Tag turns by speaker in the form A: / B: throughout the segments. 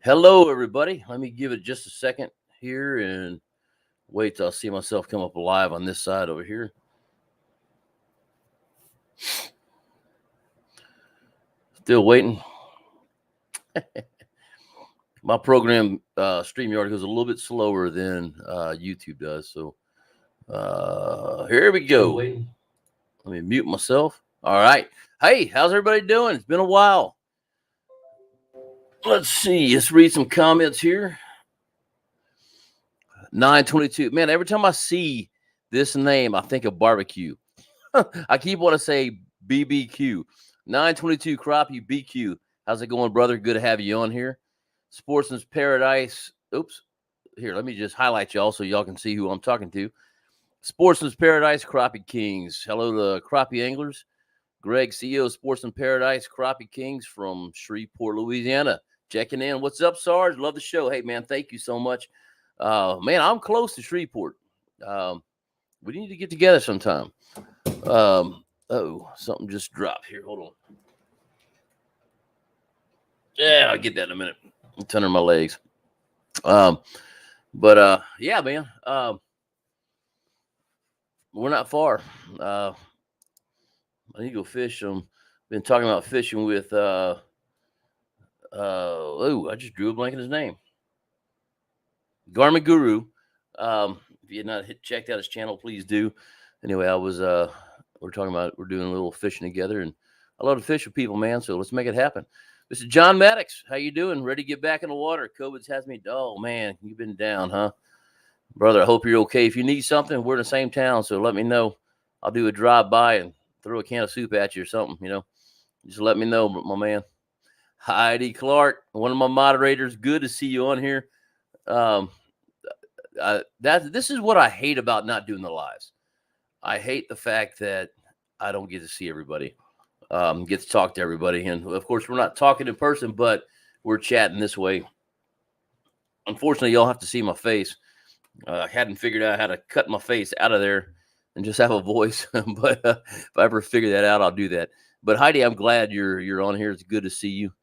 A: Hello, everybody. Let me give it just a second here and wait till I see myself come up alive on this side over here. Still waiting. My program, StreamYard, goes a little bit slower than YouTube does. So here we go. Let me mute myself. All right. Hey, how's everybody doing? It's been a while. Let's see. Let's read some comments here. 922. Man, every time I see this name, I think of barbecue. I keep wanting to say BBQ. 922 Crappie BQ. How's it going, brother? Good to have you on here. Sportsman's Paradise. Oops. Here, let me just highlight y'all so y'all can see who I'm talking to. Sportsman's Paradise, Crappie Kings. Hello to Crappie Anglers. Greg, CEO of Sportsman's Paradise, Crappie Kings from Shreveport, Louisiana. Checking in. What's up, Sarge? Love the show. Hey, man, thank you so much. Man, I'm close to Shreveport. We need to get together sometime. Something just dropped here. Hold on. Yeah, I'll get that in a minute. I'm turning my legs. Yeah, man. We're not far. I need to go fish. Been talking about fishing with I just drew a blank in his name. Garmin Guru. If you had not checked out his channel, please do. Anyway, we're talking about we're doing a little fishing together, and I love to fish with people, man. So let's make it happen. Mr. John Maddox, how you doing? Ready to get back in the water? COVID's has me. Oh man, you've been down, huh, brother? I hope you're okay. If you need something, we're in the same town, so let me know. I'll do a drive by and throw a can of soup at you or something. Just let me know, my man. Heidi Clark, one of my moderators. Good to see you on here. This is what I hate about not doing the lives. I hate the fact that I don't get to see everybody, get to talk to everybody. And of course, we're not talking in person, but we're chatting this way. Unfortunately, y'all have to see my face. I hadn't figured out how to cut my face out of there and just have a voice. But if I ever figure that out, I'll do that. But Heidi, I'm glad you're on here. It's good to see you.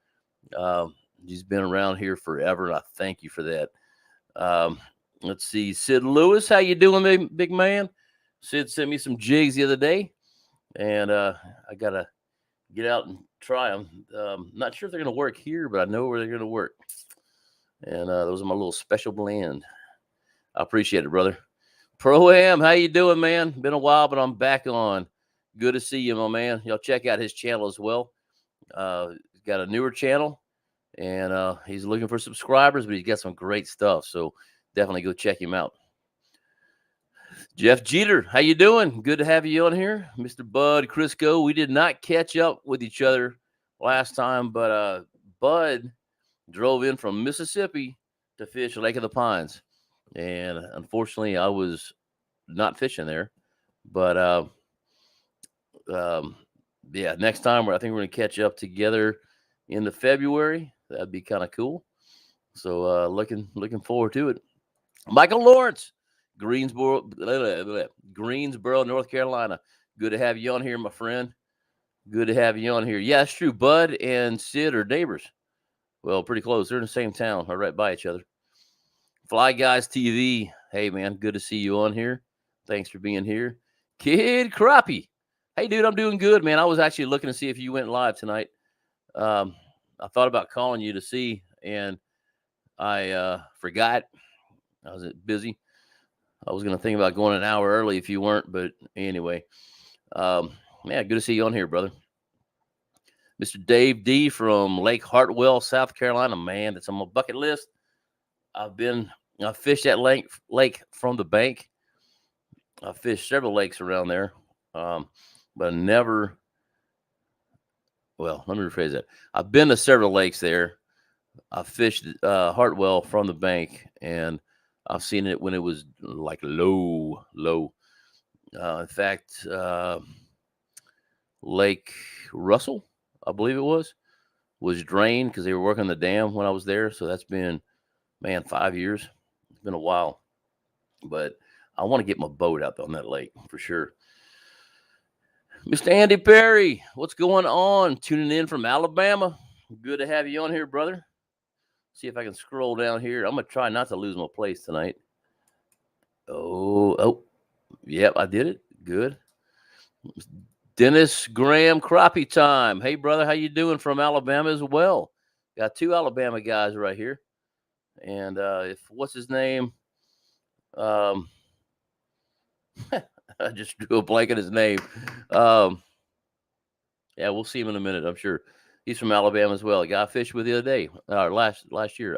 A: He's been around here forever, and I thank you for that. Let's see. Sid Lewis, how you doing, big man? Sid sent me some jigs the other day, and I got to get out and try them. Not sure if they're going to work here, but I know where they're going to work. And those are my little special blend. I appreciate it, brother. Pro-Am, how you doing, man? Been a while, but I'm back on. Good to see you, my man. Y'all check out his channel as well. He's got a newer channel, and he's looking for subscribers, but he's got some great stuff. So definitely go check him out. Jeff Jeter, how you doing? Good to have you on here. Mr. Bud Crisco, we did not catch up with each other last time, but Bud drove in from Mississippi to fish Lake of the Pines. And unfortunately, I was not fishing there. But yeah, next time I think we're going to catch up together in the February. That'd be kind of cool. So looking forward to it. Michael Lawrence, Greensboro, North Carolina. Good to have you on here, my friend. Good to have you on here. Yeah, it's true. Bud and Sid are neighbors. Well, pretty close. They're in the same town, right by each other. Fly Guys TV. Hey, man, good to see you on here. Thanks for being here. Kid Crappie. Hey, dude, I'm doing good, man. I was actually looking to see if you went live tonight. I thought about calling you to see, and I forgot. I was busy. I was going to think about going an hour early if you weren't, but anyway. Man, good to see you on here, brother. Mr. Dave D from Lake Hartwell, South Carolina. Man, that's on my bucket list. I fished that lake from the bank. I fished several lakes around there, but never. Well, let me rephrase that. I've been to several lakes there. I fished Hartwell from the bank, and I've seen it when it was like low. In fact, Lake Russell, I believe it was drained because they were working the dam when I was there. So that's been, 5 years. It's been a while, but I want to get my boat out on that lake for sure. Mr. Andy Perry, what's going on? Tuning in from Alabama. Good to have you on here, brother. See if I can scroll down here. I'm gonna try not to lose my place tonight. Oh, yep, I did it. Good. Dennis Graham Crappie time. Hey, brother, how you doing from Alabama as well? Got two Alabama guys right here. And if what's his name? I just drew a blank on his name. Yeah, we'll see him in a minute, I'm sure. He's from Alabama as well. A guy I fished with the other day, last year.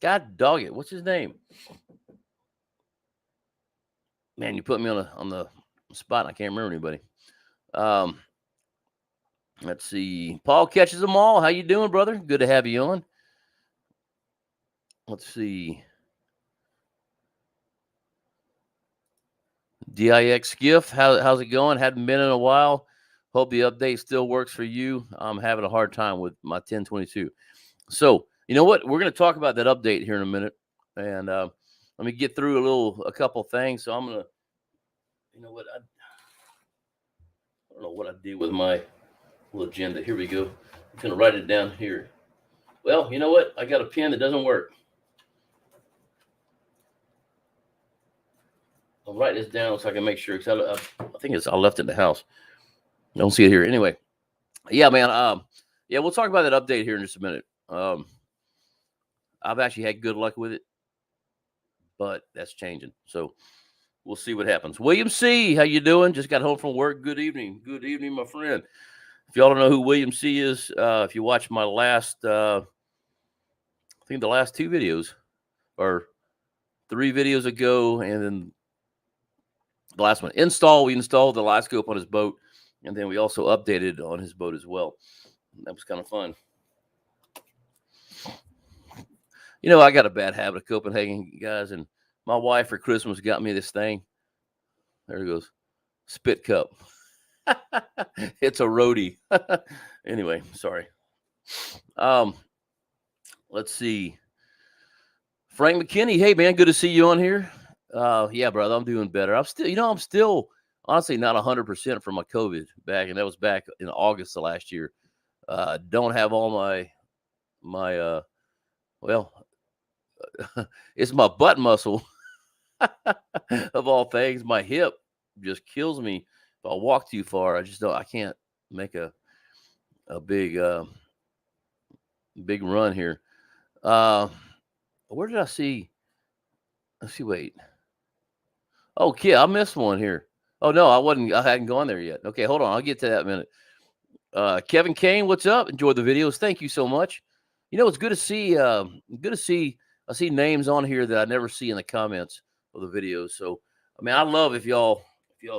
A: God dog it, what's his name? Man, you put me on the spot. And I can't remember anybody. Let's see. Paul catches them all. How you doing, brother? Good to have you on. Let's see. DIX Skiff, how's it going? Hadn't been in a while. Hope the update still works for you. I'm having a hard time with my 1022. So, you know what? We're going to talk about that update here in a minute. And let me get through a couple things. So I'm going to, you know what? I don't know what I did with my little agenda. Here we go. I'm going to write it down here. Well, you know what? I got a pen that doesn't work. I'll write this down so I can make sure, because I think I left it in the house. I don't see it here. Anyway, yeah, man. Yeah, we'll talk about that update here in just a minute. I've actually had good luck with it, but that's changing. So we'll see what happens. William C., how you doing? Just got home from work. Good evening. Good evening, my friend. If y'all don't know who William C. is, if you watch my last, I think the last two videos, or 3 videos ago, and then the last one, we installed the light scope on his boat, and then we also updated on his boat as well. That was kind of fun. You know, I got a bad habit of Copenhagen, guys, and my wife for Christmas got me this thing. There it goes. Spit cup. It's a roadie. Anyway, sorry. Let's see. Frank McKinney, hey man, good to see you on here. Yeah, brother, I'm doing better. I'm still honestly not 100% from my COVID back, and that was back in August of last year. Don't have all my well, it's my butt muscle of all things. My hip just kills me if I walk too far. I can't make a big run here. Where did I see? Let's see. Wait. Oh, yeah, I missed one here. Oh no, I hadn't gone there yet. Okay, hold on. I'll get to that in a minute. Kevin Kane, what's up? Enjoy the videos. Thank you so much. You know, it's good to see. I see names on here that I never see in the comments of the videos. So, I mean, I love if y'all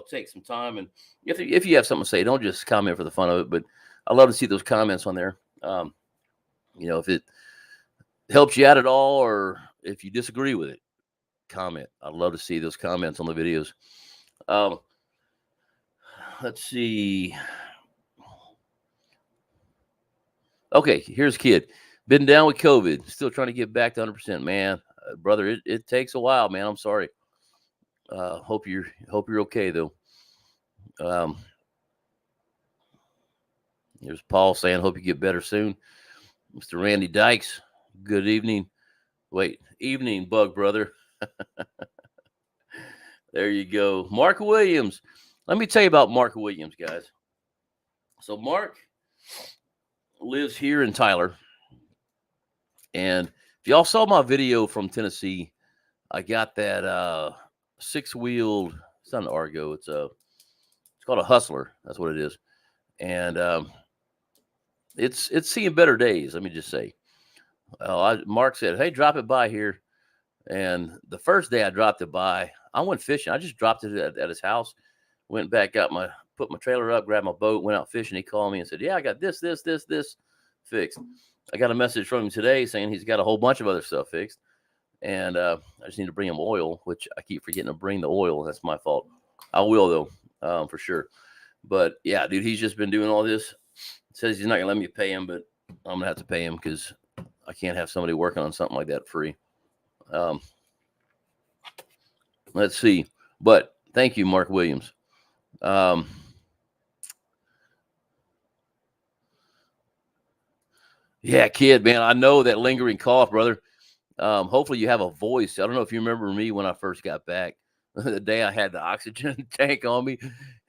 A: take some time, and if you have something to say, don't just comment for the fun of it. But I love to see those comments on there. You know, if it helps you out at all, or if you disagree with it, comment. I'd love to see those comments on the videos. Let's see. Okay, here's Kid. Been down with COVID. Still trying to get back to 100%. Man, brother, it takes a while, man. I'm sorry. Hope you're okay though. There's Paul saying, hope you get better soon. Mr. Randy Dykes, good evening. Wait, evening, bug brother. There you go. Mark Williams. Let me tell you about Mark Williams, guys. So Mark lives here in Tyler. And if y'all saw my video from Tennessee, I got that 6-wheeled, it's not an Argo, it's called a Hustler. That's what it is. And it's seeing better days, let me just say. Mark said, hey, drop it by here. And the first day I dropped it by, I went fishing. I just dropped it at his house, went back, put my trailer up, grabbed my boat, went out fishing. He called me and said, yeah, I got this fixed. I got a message from him today saying he's got a whole bunch of other stuff fixed. And I just need to bring him oil, which I keep forgetting to bring the oil. That's my fault. I will, though, for sure. But, yeah, dude, he's just been doing all this. Says he's not going to let me pay him, but I'm going to have to pay him because I can't have somebody working on something like that free. Let's see. But thank you, Mark Williams. Yeah, kid, man. I know that lingering cough, brother. Hopefully you have a voice. I don't know if you remember me when I first got back. The day I had the oxygen tank on me.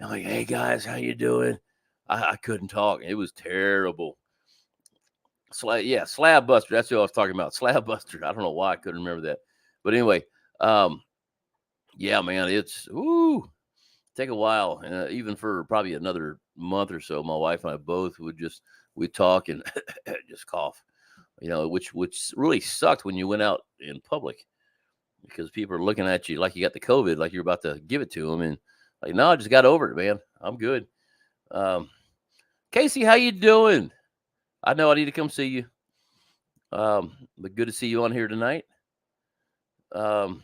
A: I'm like, hey guys, how you doing? I couldn't talk. It was terrible. Slab buster. That's what I was talking about. Slab buster. I don't know why I couldn't remember that. But anyway, um, yeah, man, it's take a while. Even for probably another month or so, my wife and I both we'd talk and just cough. Which really sucked when you went out in public because people are looking at you like you got the COVID, like you're about to give it to them, and like, no, I just got over it, man. I'm good. Um, Casey, how you doing? I know I need to come see you. But good to see you on here tonight. Um,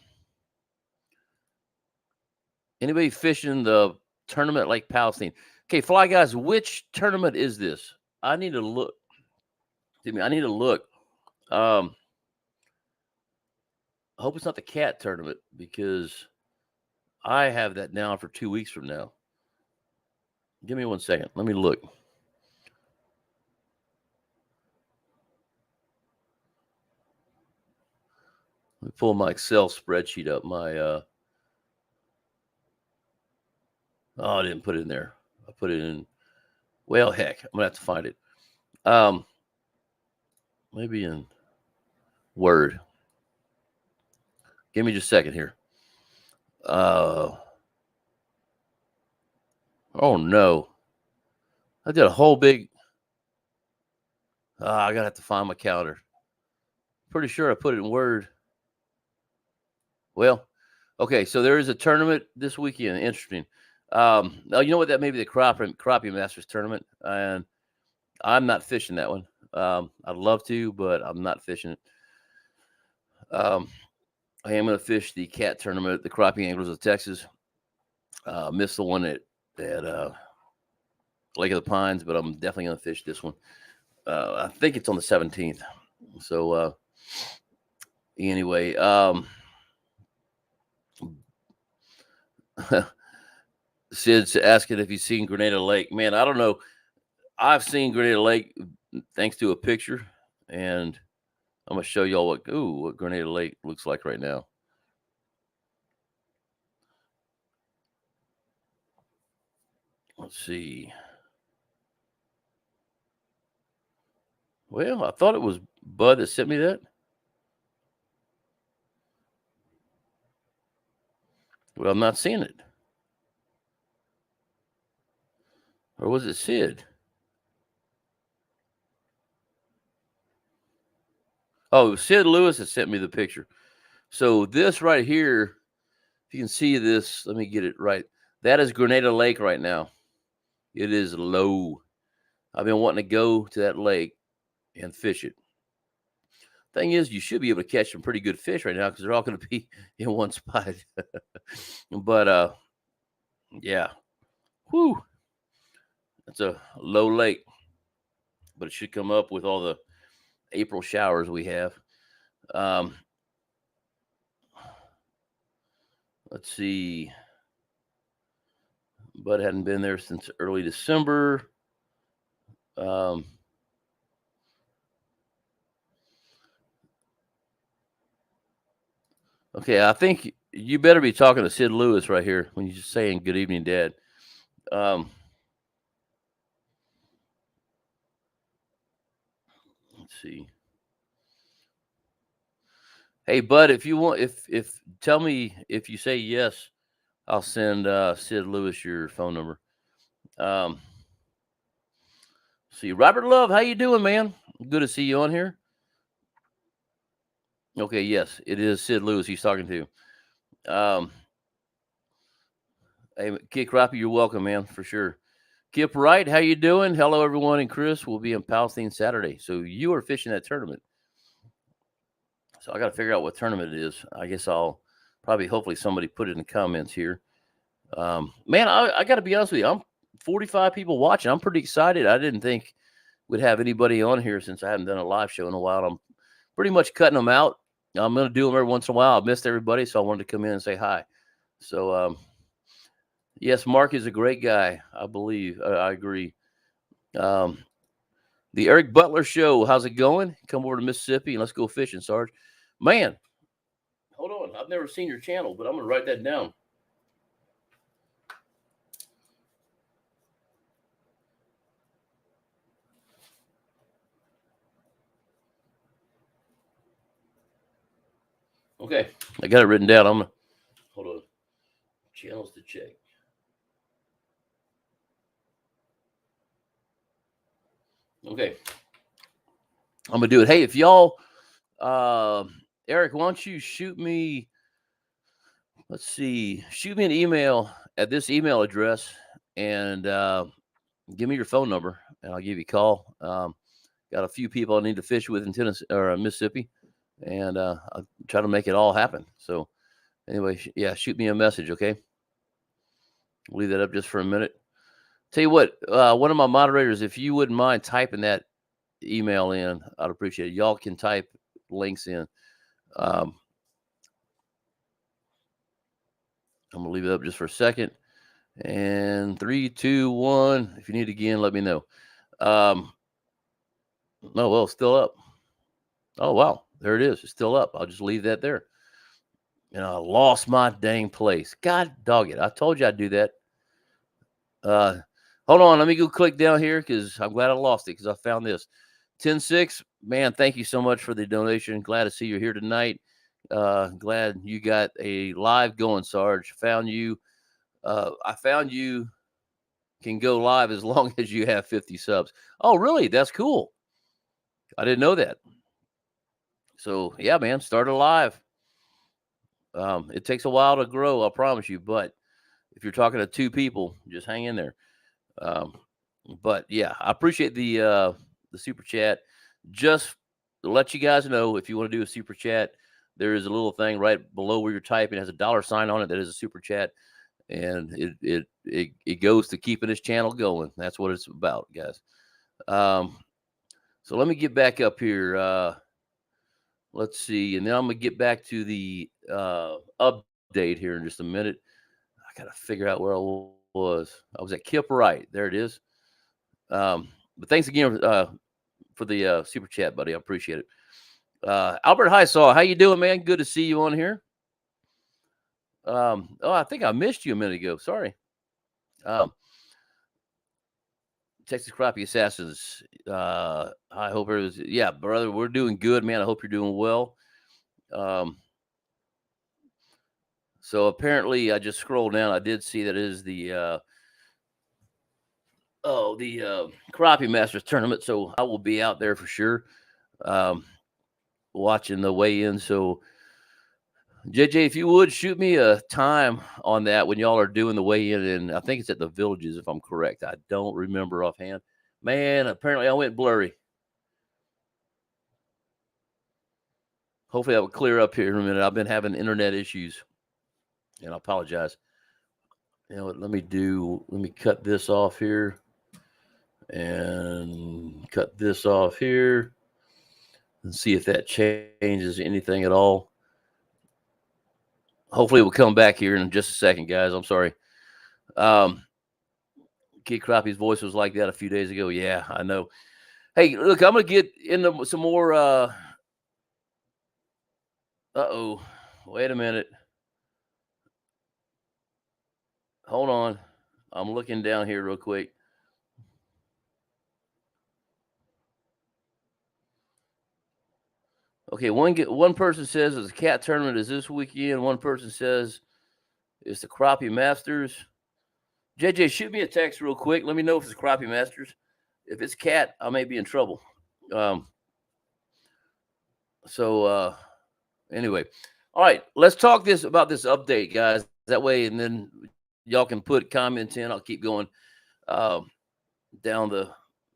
A: Anybody fishing the tournament Lake Palestine? Okay, Fly Guys, which tournament is this? I need to look. Excuse me, I need to look. I hope it's not the cat tournament because I have that down for 2 weeks from now. Give me 1 second. Let me look. Let me pull my Excel spreadsheet up. I didn't put it in there. I put it in. Well, heck, I'm gonna have to find it. Maybe in Word. Give me just a second here. Oh no. I did a whole big. I gotta have to find my calendar. Pretty sure I put it in Word. Well, okay, so there is a tournament this weekend. Interesting. Now you know what? That may be the Crappie Masters tournament, and I'm not fishing that one. I'd love to, but I'm not fishing it. I am going to fish the cat tournament at the Crappie Anglers of Texas. Missed the one at Lake of the Pines, but I'm definitely going to fish this one. I think it's on the 17th. So anyway, Sid's asking if he's seen Grenada Lake. Man, I don't know. I've seen Grenada Lake thanks to a picture, and I'm gonna show y'all what Grenada Lake looks like right now. Let's see. Well, I thought it was Bud that sent me that. Well, I'm not seeing it. Or was it Sid? Oh, Sid Lewis has sent me the picture. So this right here, if you can see this, let me get it right. That is Grenada Lake right now. It is low. I've been wanting to go to that lake and fish it. Thing is, you should be able to catch some pretty good fish right now because they're all going to be in one spot. But yeah, whoo, it's a low lake, but it should come up with all the April showers we have. Let's see. Bud hadn't been there since early December. Okay, I think you better be talking to Sid Lewis right here when you're just saying good evening, Dad. Let's see. Hey, Bud, if you want, if tell me if you say yes, I'll send Sid Lewis your phone number. See, Robert Love, how you doing, man? Good to see you on here. Okay, yes, it is Sid Lewis he's talking to. Hey, Kid Crappie, you're welcome, man, for sure. Kip Wright, how you doing? Hello, everyone, and Chris will be in Palestine Saturday. So you are fishing that tournament. So I got to figure out what tournament it is. I guess I'll probably, hopefully, somebody put it in the comments here. Man, I got to be honest with you. I'm 45 people watching. I'm pretty excited. I didn't think we'd have anybody on here since I haven't done a live show in a while. I'm pretty much cutting them out. I'm going to do them every once in a while. I've missed everybody, so I wanted to come in and say hi. So, yes, Mark is a great guy. I believe. I agree. The Eric Butler Show. How's it going? Come over to Mississippi and let's go fishing, Sarge. Man, hold on. I've never seen your channel, but I'm going to write that down. Okay, I got it written down. I'm going to hold on. Channels to check. Okay, I'm going to do it. Hey, if y'all, Eric, why don't you shoot me, let's see, shoot me an email at this email address and give me your phone number and I'll give you a call. Got a few people I need to fish with in Tennessee or Mississippi, and I'll try to make it all happen. So anyway, yeah, shoot me a message, okay? Leave that up just for a minute. Tell you what, one of my moderators, if you wouldn't mind typing that email in, I'd appreciate it. Y'all can type links in. I'm going to leave it up just for a second. And 3, 2, 1. If you need again, let me know. Oh, well, it's still up. Oh, wow. There it is. It's still up. I'll just leave that there. And I lost my dang place. God dog it. I told you I'd do that. Hold on. Let me go click down here because I'm glad I lost it because I found this. 10-6. Man, thank you so much for the donation. Glad to see you here tonight. Glad you got a live going, Sarge. Found you. I found you can go live as long as you have 50 subs. Oh, really? That's cool. I didn't know that. So, yeah, man, start a live. It takes a while to grow, I promise you. But if you're talking to 2 people, just hang in there. But, yeah, I appreciate the super chat. Just to let you guys know, if you want to do a super chat, there is a little thing right below where you're typing. It has a $sign on it. That is a super chat. And it goes to keeping this channel going. That's what it's about, guys. So let me get back up here. Let's see. And then I'm going to get back to the update here in just a minute. I got to figure out where I was. I was at Kip Wright. There it is. But thanks again for the super chat, buddy. I appreciate it. Albert Highsaw, how you doing, man? Good to see you on here. I think I missed you a minute ago. Sorry. Texas Crappie Assassins. I hope it was, yeah, brother, we're doing good, man. I hope you're doing well. So apparently I just scrolled down. I did see that it is the Crappie Masters tournament. So I will be out there for sure. Watching the weigh-in. So JJ, if you would shoot me a time on that when y'all are doing the weigh-in, and I think it's at the Villages, if I'm correct. I don't remember offhand. Man, apparently I went blurry. Hopefully that will clear up here in a minute. I've been having internet issues, and I apologize. You know what? Let me cut this off here and cut this off here and see if that changes anything at all. Hopefully we'll come back here in just a second, guys. I'm sorry. Kid Crappie's voice was like that a few days ago. Yeah, I know. Hey, look, I'm going to get into some more. Wait a minute. Hold on. I'm looking down here real quick. Okay, one person says the cat tournament is this weekend. One person says it's the Crappie Masters. JJ, shoot me a text real quick. Let me know if it's Crappie Masters. If it's cat, I may be in trouble. Anyway, all right, let's talk about this update, guys. That way, and then y'all can put comments in. I'll keep going down the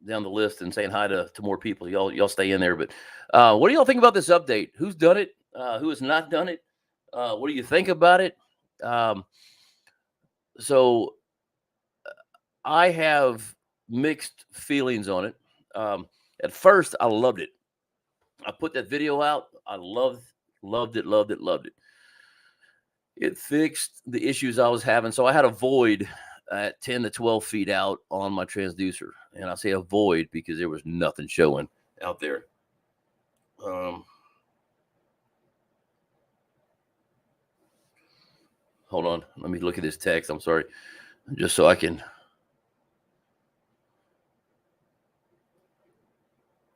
A: list and saying hi to more people. Y'all stay in there. But what do y'all think about this update? Who's done it? Who has not done it? What do you think about it? So I have mixed feelings on it. At first, I loved it. I put that video out. I loved it. It fixed the issues I was having. So I had a void at 10 to 12 feet out on my transducer. And I say avoid because there was nothing showing out there. Hold on. Let me look at this text. I'm sorry. Just so I can.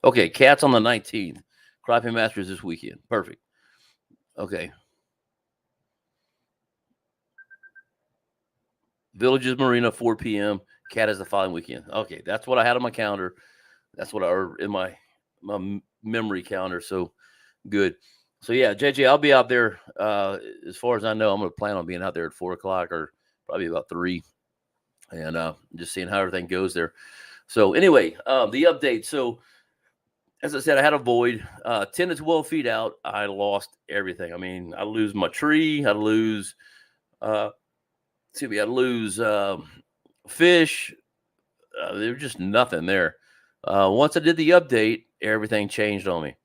A: Okay. Cats on the 19th. Crappie Masters this weekend. Perfect. Okay. Villages Marina, 4 p.m. Cat is the following weekend. Okay. That's what I had on my calendar. That's what I in my memory calendar. So good. So yeah, JJ, I'll be out there. As far as I know, I'm going to plan on being out there at 4 o'clock or probably about 3, and just seeing how everything goes there. So anyway, the update. So as I said, I had a void 10 to 12 feet out. I lost everything. I mean, I lose my tree. I lose. I lose fish. There was just nothing there. Once I did the update, everything changed on me.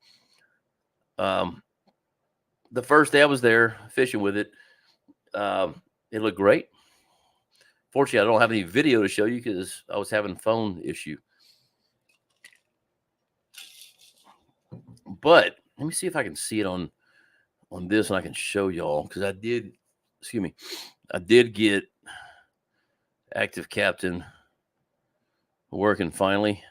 A: The first day I was there fishing with it, it looked great. Fortunately, I don't have any video to show you because I was having a phone issue. But let me see if I can see it on this and I can show y'all because I did get Active Captain working finally.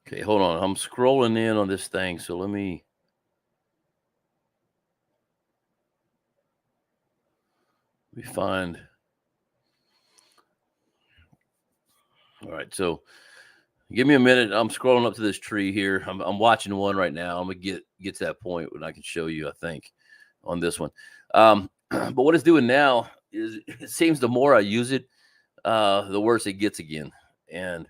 A: Okay, hold on. I'm scrolling in on this thing, so let me find. All right, so give me a minute. I'm scrolling up to this tree here. I'm watching one right now. I'm gonna get to that point when I can show you, I think, on this one. But what it's doing now is it seems the more I use it, the worse it gets again. And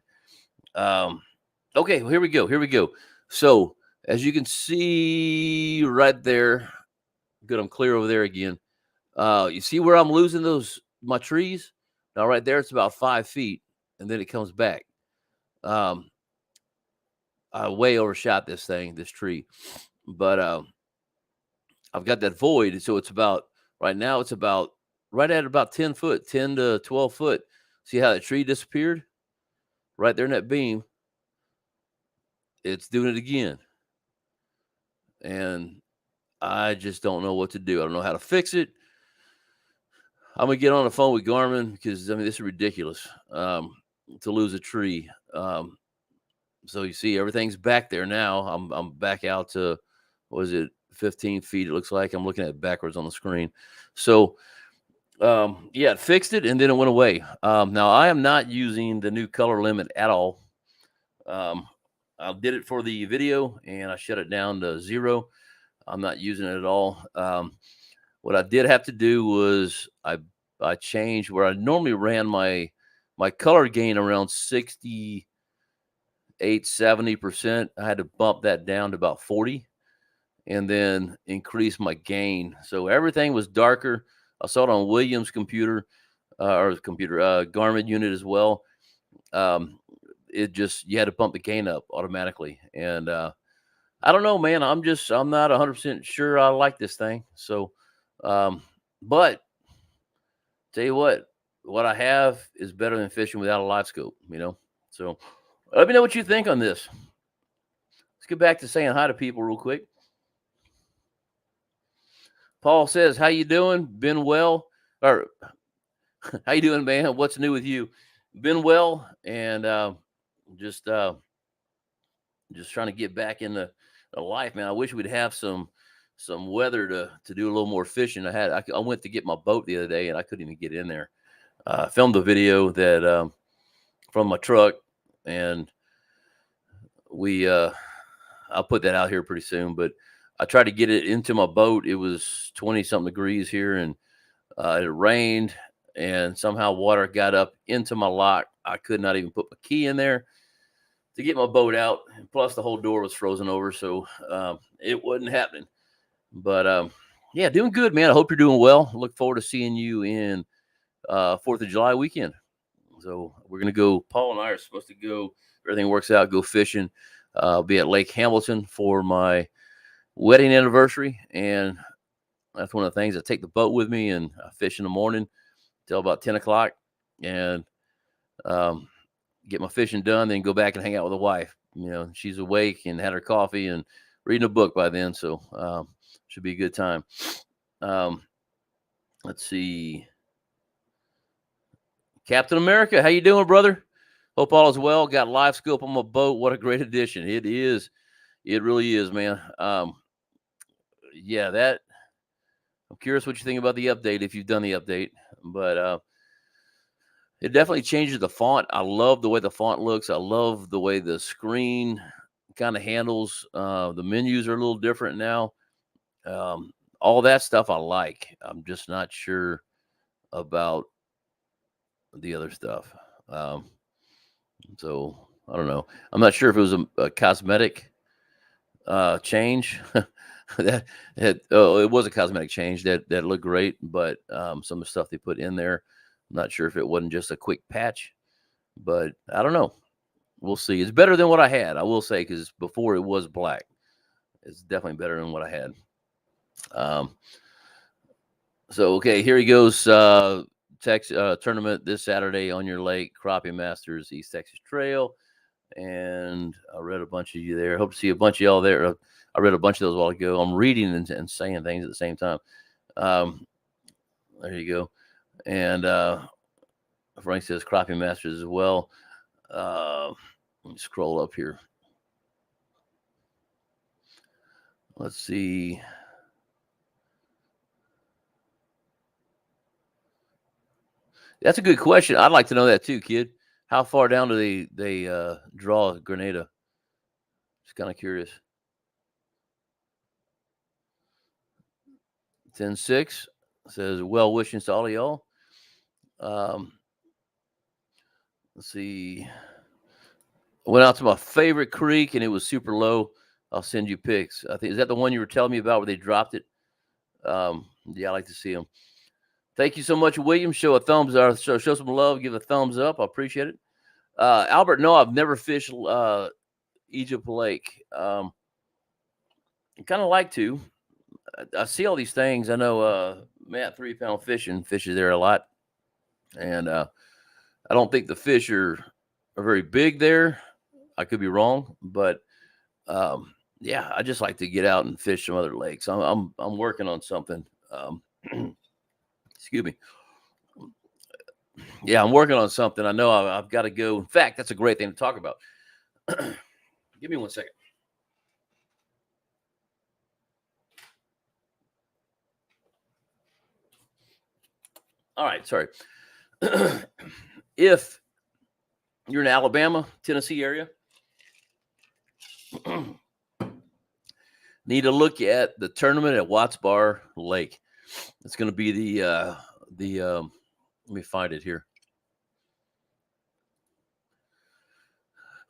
A: okay, well, here we go. So as you can see right there, good, I'm clear over there again. You see where I'm losing my trees? Now right there, it's about 5 feet, and then it comes back. I way overshot this tree, but I've got that void, so it's about right now. It's about right at about 10 foot, 10 to 12 foot. See how the tree disappeared right there in that beam? It's doing it again, and I just don't know what to do. I don't know how to fix it. I'm gonna get on the phone with Garmin because I mean this is ridiculous to lose a tree. So you see everything's back there now. I'm back out to, what is it, 15 feet? It looks like I'm looking at it backwards on the screen. So yeah, it fixed it and then it went away. Now I am not using the new color limit at all. I did it for the video and I shut it down to 0. I'm not using it at all. What I did have to do was I changed where I normally ran my color gain around 68-70%. I had to bump that down to about 40 and then increase my gain. So everything was darker. I saw it on Williams' computer Garmin unit as well. It just, you had to bump the gain up automatically. And I don't know, man. I'm not 100% sure I like this thing. So, but tell you what I have is better than fishing without a live scope, So let me know what you think on this. Let's get back to saying hi to people real quick. Paul says, how you doing? Been well? Or how you doing, man? What's new with you? Been well, and just trying to get back into life, man. I wish we'd have some weather to do a little more fishing. I went to get my boat the other day and I couldn't even get in there. I filmed a video that from my truck, and I'll put that out here pretty soon. But I tried to get it into my boat. It was 20 something degrees here, and it rained, and somehow water got up into my lock. I could not even put my key in there to get my boat out. And plus the whole door was frozen over. So it wasn't happening. But yeah, doing good, man. I hope you're doing well. Look forward to seeing you in 4th of July weekend. So we're going to go, Paul and I are supposed to go, if everything works out, go fishing. I'll be at Lake Hamilton for one wedding anniversary, and that's one of the things. I take the boat with me, and I fish in the morning till about 10 o'clock, and um, get my fishing done, then go back and hang out with the wife. She's awake and had her coffee and reading a book by then, so should be a good time. Let's see. Captain America, how you doing, brother? Hope all is well. Got live scope on my boat. What a great addition. It is. It really is, man. Yeah, that I'm curious what you think about the update, if you've done the update. But it definitely changes the font. I love the way the font looks. I love the way the screen kind of handles. The menus are a little different now. All that stuff I like. I'm just not sure about the other stuff. So I don't know. I'm not sure if it was a cosmetic change. It was a cosmetic change that looked great, but some of the stuff they put in there, I'm not sure if it wasn't just a quick patch, but I don't know. We'll see. It's better than what I had, I will say, because before it was black. It's definitely better than what I had. So okay, here he goes. Tournament this Saturday on your lake, Crappie Masters, East Texas Trail. And I read a bunch of you there. Hope to see a bunch of y'all there. I read a bunch of those a while ago. I'm reading and saying things at the same time. There you go. And Frank says Crappie Masters as well. Let me scroll up here. Let's see. That's a good question. I'd like to know that too, kid. How far down do they draw Grenada? Just kind of curious. 10-6 says well wishing to all of y'all. Let's see. I went out to my favorite creek and it was super low. I'll send you pics. I think, is that the one you were telling me about where they dropped it? Yeah, I like to see them. Thank you so much, William. Show a thumbs up. Show some love. Give a thumbs up. I appreciate it. Albert, no, I've never fished Egypt Lake. I kind of like to. I see all these things. I know Matt 3 Pound Fishing fishes there a lot, and I don't think the fish are very big there. I could be wrong, but yeah, I just like to get out and fish some other lakes. I'm working on something. Excuse me. Yeah, I'm working on something. I know I've got to go. In fact, that's a great thing to talk about. Give me 1 second. All right, sorry. If you're in Alabama, Tennessee area, need to look at the tournament at Watts Bar Lake. It's going to be the let me find it here.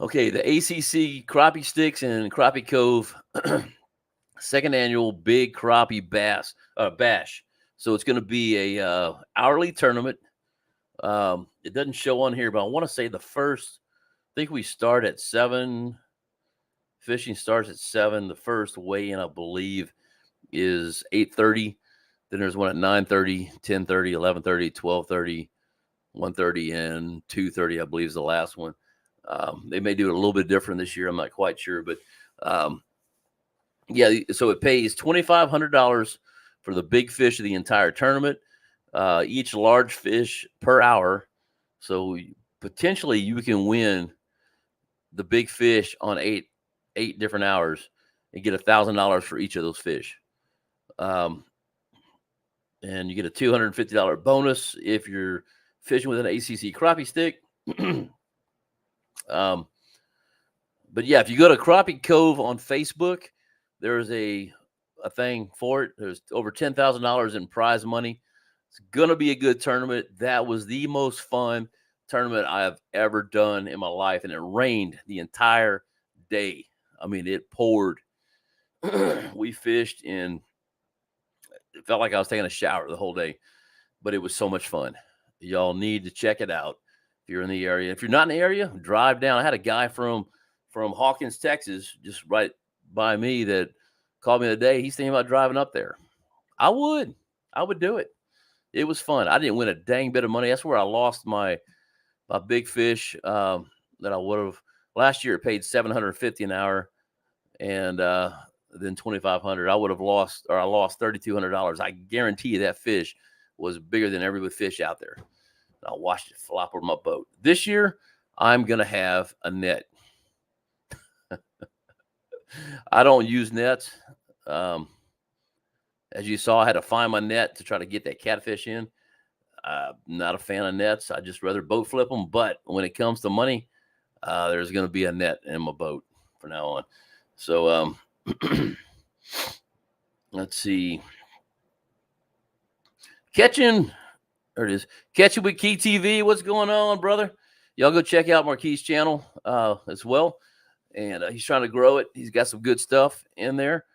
A: Okay, the ACC Crappie Sticks and Crappie Cove second annual Big Crappie Bash. So it's going to be a hourly tournament. It doesn't show on here, but I want to say the first. I think we start at 7. Fishing starts at 7. The first weigh-in, I believe, is 8:30. Then there's one at 9:30, 10:30, 11:30, 12:30, 1:30, and 2:30, I believe, is the last one. They may do it a little bit different this year. I'm not quite sure, but yeah. So it pays $2,500 for the big fish of the entire tournament. Each large fish per hour. So potentially you can win the big fish on eight different hours and get $1,000 for each of those fish. And you get a $250 bonus if you're fishing with an ACC crappie stick. But yeah, if you go to Crappie Cove on Facebook, there's a thing for it. There's over $10,000 in prize money. It's gonna be a good tournament. That was the most fun tournament I have ever done in my life, and it rained the entire day. I mean, it poured. We fished in. It felt like I was taking a shower the whole day, but it was so much fun. Y'all need to check it out if you're in the area. If you're not in the area, drive down. I had a guy from Hawkins, Texas, just right by me that called me today. He's thinking about driving up there. I would do it. It was fun. I didn't win a dang bit of money. That's where I lost my big fish that I would have last year. It paid $750 an hour, and then $2,500. I would have lost, or I lost $3,200. I guarantee you that fish was bigger than every fish out there. I watched it flop over my boat. This year, I'm gonna have a net. I don't use nets. As you saw, I had to find my net to try to get that catfish in. Not a fan of nets. I just rather boat flip them. But when it comes to money, there's going to be a net in my boat from now on. So let's see. Catching, there it is. Catching with Key TV. What's going on, brother? Y'all go check out Marquis' channel as well. And he's trying to grow it. He's got some good stuff in there.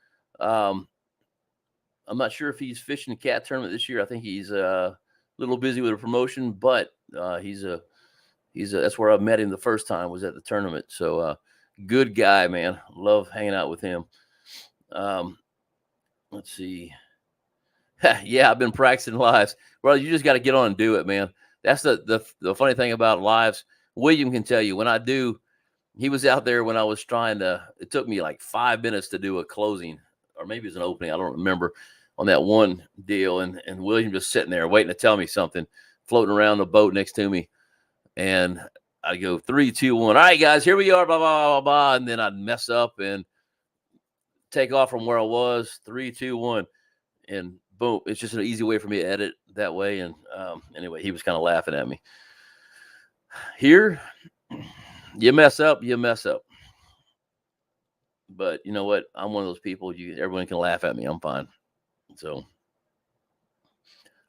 A: I'm not sure if he's fishing the cat tournament this year. I think he's a little busy with a promotion, but that's where I met him the first time, was at the tournament. So good guy, man. Love hanging out with him. Let's see. Yeah, I've been practicing lives. Well, you just got to get on and do it, man. That's the funny thing about lives. William can tell you, when I do, he was out there when I was trying to, it took me like 5 minutes to do a closing, or maybe it was an opening. I don't remember, on that one deal. And William just sitting there waiting to tell me something, floating around the boat next to me. And I go 3, 2, 1. All right, guys, here we are, blah, blah, blah, blah. And then I'd mess up and take off from where I was. 3, 2, 1. And boom. It's just an easy way for me to edit that way. And anyway, he was kind of laughing at me. Here, you mess up. But you know what? I'm one of those people, everyone can laugh at me. I'm fine. So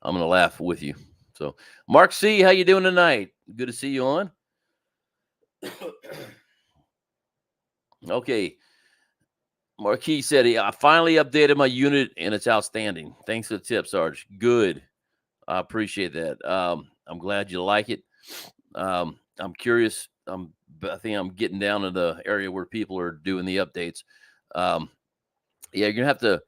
A: I'm going to laugh with you. So Mark C., how you doing tonight? Good to see you on. Okay. Marquis said, I finally updated my unit and it's outstanding. Thanks for the tip, Sarge. Good. I appreciate that. I'm glad you like it. I'm curious. I think I'm getting down to the area where people are doing the updates. Yeah, you're going to have to,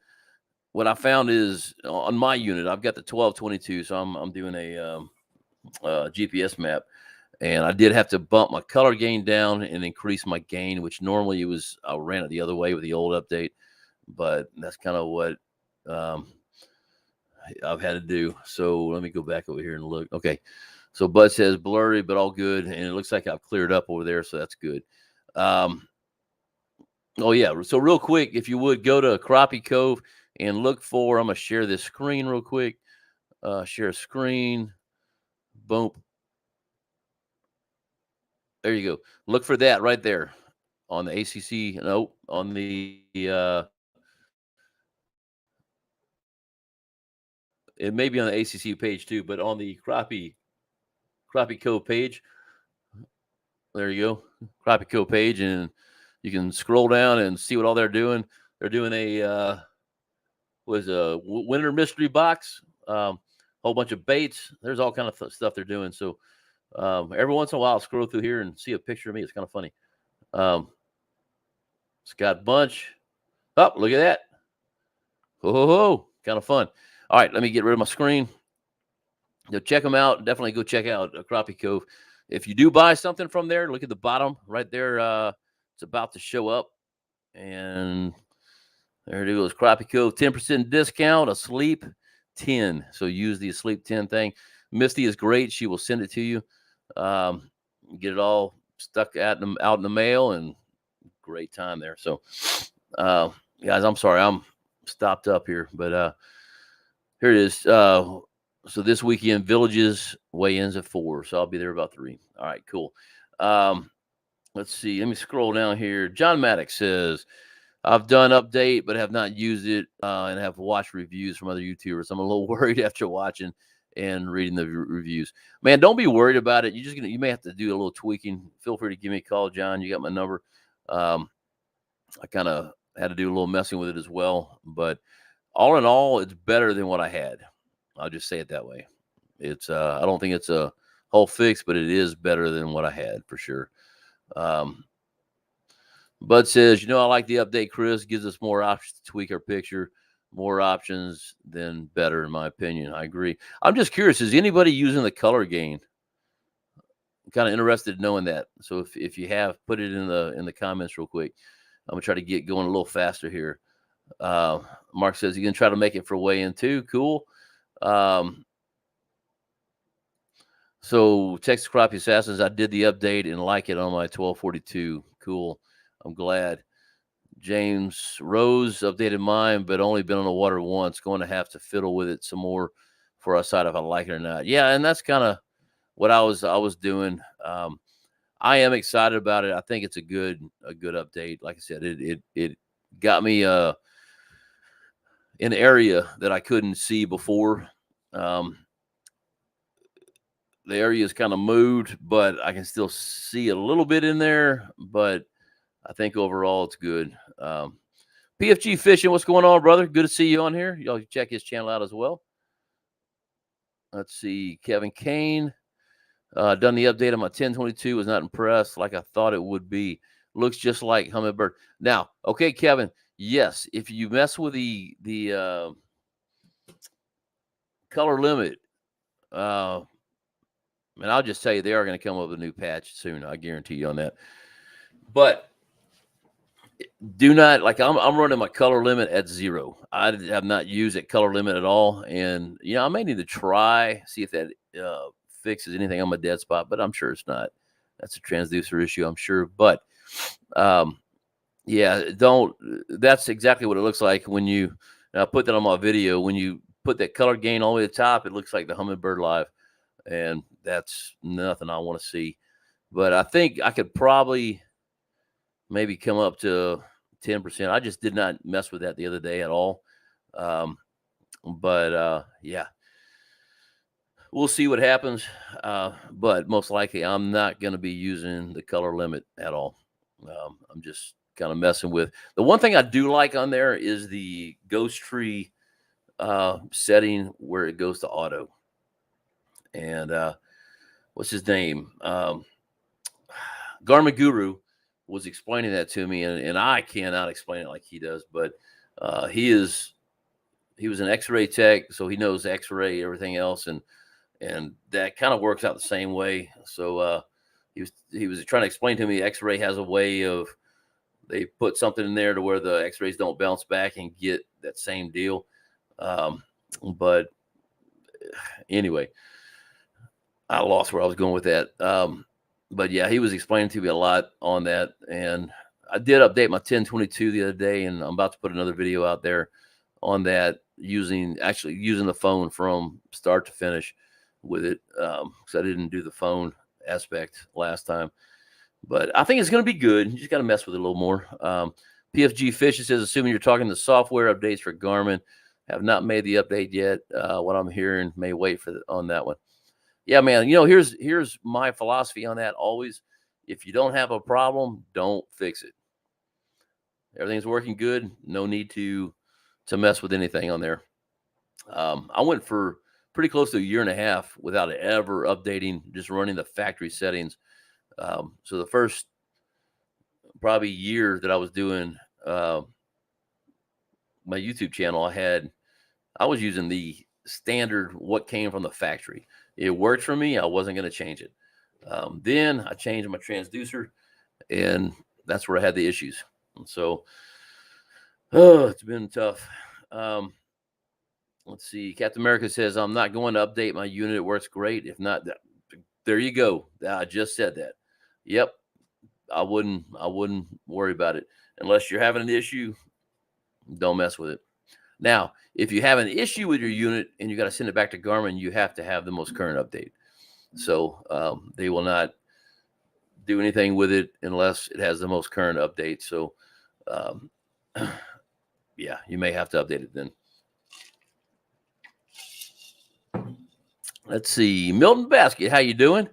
A: what I found is on my unit, I've got the 1222. So I'm doing a GPS map, and I did have to bump my color gain down and increase my gain, which normally I ran it the other way with the old update, but that's kind of what I've had to do. So let me go back over here and look. Okay. So Bud says blurry, but all good. And it looks like I've cleared up over there. So that's good. Oh yeah. So real quick, if you would go to Crappie Cove and look for, I'm going to share this screen real quick. Share screen. Boom. There you go. Look for that right there on the ACC. No, on the, it may be on the ACC page too, but on the Crappie Cove page, there you go. Crappie Cove page, and you can scroll down and see what all they're doing. They're doing a winter mystery box, whole bunch of baits. There's all kind of stuff they're doing. So every once in a while, I'll scroll through here and see a picture of me. It's kind of funny. Scott Bunch. Oh, look at that. Oh, kind of fun. All right, let me get rid of my screen. Check them out. Definitely go check out Crappie Cove. If you do buy something from there, look at the bottom right there. It's about to show up. And there it is, Crappie Cove, 10% discount, asleep 10. So use the asleep 10 thing. Misty is great. She will send it to you. Get it all stuck out in the mail, and great time there. So, guys, I'm sorry, I'm stopped up here, but here it is. So this weekend, Villages weigh-ins at 4. So I'll be there about 3. All right, cool. Let's see. Let me scroll down here. John Maddox says, I've done update, but have not used it and have watched reviews from other YouTubers. I'm a little worried after watching and reading the reviews. Man, don't be worried about it. You may have to do a little tweaking. Feel free to give me a call, John. You got my number. I kind of had to do a little messing with it as well. But all in all, it's better than what I had. I'll just say it that way. It's I don't think it's a whole fix, but it is better than what I had for sure. Bud says, I like the update, Chris. Gives us more options to tweak our picture. More options, then better, in my opinion. I agree. I'm just curious, is anybody using the color gain? I'm kind of interested in knowing that. So if you have, put it in the comments real quick. I'm gonna try to get going a little faster here. Mark says you're gonna try to make it for weigh in too. Cool. So Texas Crappie Assassins, I did the update and like it on my 1242. Cool. I'm glad. James Rose updated mine, but only been on the water once. Going to have to fiddle with it some more before I decide if I like it or not. Yeah, and that's kind of what I was doing. I am excited about it. I think it's a good update. Like I said, it got me an area that I couldn't see before. The area is kind of moved, but I can still see a little bit in there. But I think overall it's good. PFG Fishing, what's going on, brother? Good to see you on here. Y'all check his channel out as well. Let's see. Kevin Kane. Done the update on my 1022. Was not impressed like I thought it would be. Looks just like Humminbird. Now, okay, Kevin. Yes, if you mess with the color limit, and I'll just tell you, they are going to come up with a new patch soon. I guarantee you on that. But do not, like, I'm running my color limit at 0. I have not used that color limit at all. And, I may need to try, see if that fixes anything on my dead spot, but I'm sure it's not. That's a transducer issue, I'm sure. But, yeah, that's exactly what it looks like when you, and I put that on my video, when you put that color gain all the way to the top, it looks like the Humminbird Live. And that's nothing I want to see. But I think I could probably maybe come up to 10%. I just did not mess with that the other day at all. Yeah, we'll see what happens. But most likely I'm not going to be using the color limit at all. I'm just kind of messing with. The one thing I do like on there is the ghost tree setting where it goes to auto. And what's his name? Garmin Guru was explaining that to me, and I cannot explain it like he does. But he was an X-ray tech, so he knows X-ray, everything else, and that kind of works out the same way. So he was trying to explain to me X-ray has a way of, they put something in there to where the X-rays don't bounce back and get that same deal. But anyway, I lost where I was going with that. But yeah, he was explaining to me a lot on that. And I did update my 1022 the other day, and I'm about to put another video out there on that using the phone from start to finish with it. Because I didn't do the phone aspect last time. But I think it's going to be good. You just got to mess with it a little more. PFG Fish says, assuming you're talking the software updates for Garmin, have not made the update yet. What I'm hearing, may wait on that one. Yeah, man. Here's my philosophy on that. Always, if you don't have a problem, don't fix it. Everything's working good. No need to mess with anything on there. I went for pretty close to a year and a half without ever updating, just running the factory settings. So the first probably year that I was doing my YouTube channel, I was using the standard what came from the factory. It worked for me. I wasn't going to change it. Then I changed my transducer, and that's where I had the issues. And so, it's been tough. Let's see. Captain America says, I'm not going to update my unit. It works great. If not, there you go. I just said that. Yep. I wouldn't worry about it unless you're having an issue. Don't mess with it. Now, if you have an issue with your unit and you got to send it back to Garmin, you have to have the most current update. So they will not do anything with it unless it has the most current update. So, yeah, you may have to update it then. Let's see. Milton Basket, how you doing?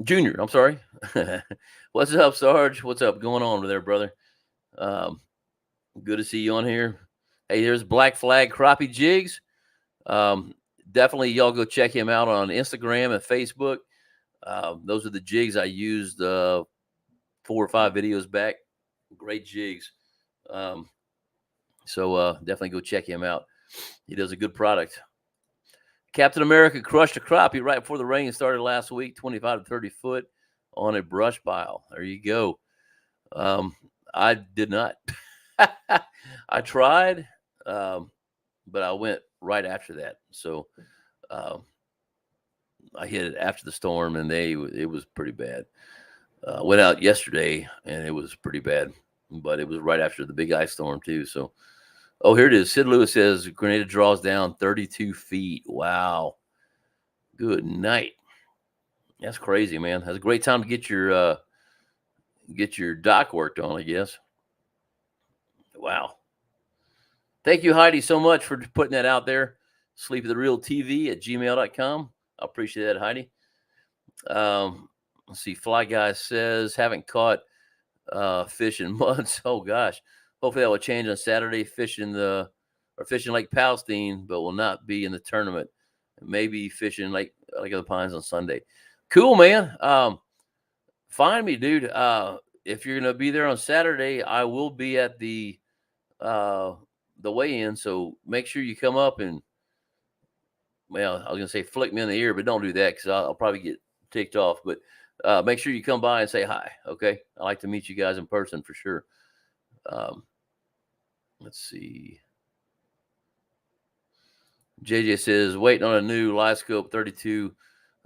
A: Junior, I'm sorry. What's up, Sarge? What's up going on over there, brother? Good to see you on here. Hey, there's Black Flag Crappie Jigs. Definitely y'all go check him out on Instagram and Facebook. Those are the jigs I used 4 or 5 videos back. Great jigs. So definitely go check him out. He does a good product. Captain America crushed a crappie right before the rain started last week, 25 to 30 foot on a brush pile. There you go. I did not. I tried, but I went right after that. So I hit it after the storm, and it was pretty bad. Went out yesterday, and it was pretty bad, but it was right after the big ice storm too. So, oh, here it is. Sid Lewis says Grenada draws down 32 feet. Wow. Good night. That's crazy, man. That's a great time to get your dock worked on, I guess. Wow. Thank you, Heidi, so much for putting that out there. Sleep the Real TV at gmail.com. I appreciate that, Heidi. Let's see. Fly Guy says, haven't caught fish in months. Oh, gosh. Hopefully that will change on Saturday. Fishing Lake Palestine, but will not be in the tournament. Maybe fishing Lake the Pines on Sunday. Cool, man. Find me, dude. If you're gonna be there on Saturday, I will be at the weigh-in. So make sure you come up and, well, I was gonna say flick me in the ear, but don't do that because I'll probably get ticked off. But make sure you come by and say hi. Okay, I like to meet you guys in person for sure. Let's see. JJ says waiting on a new live scope 32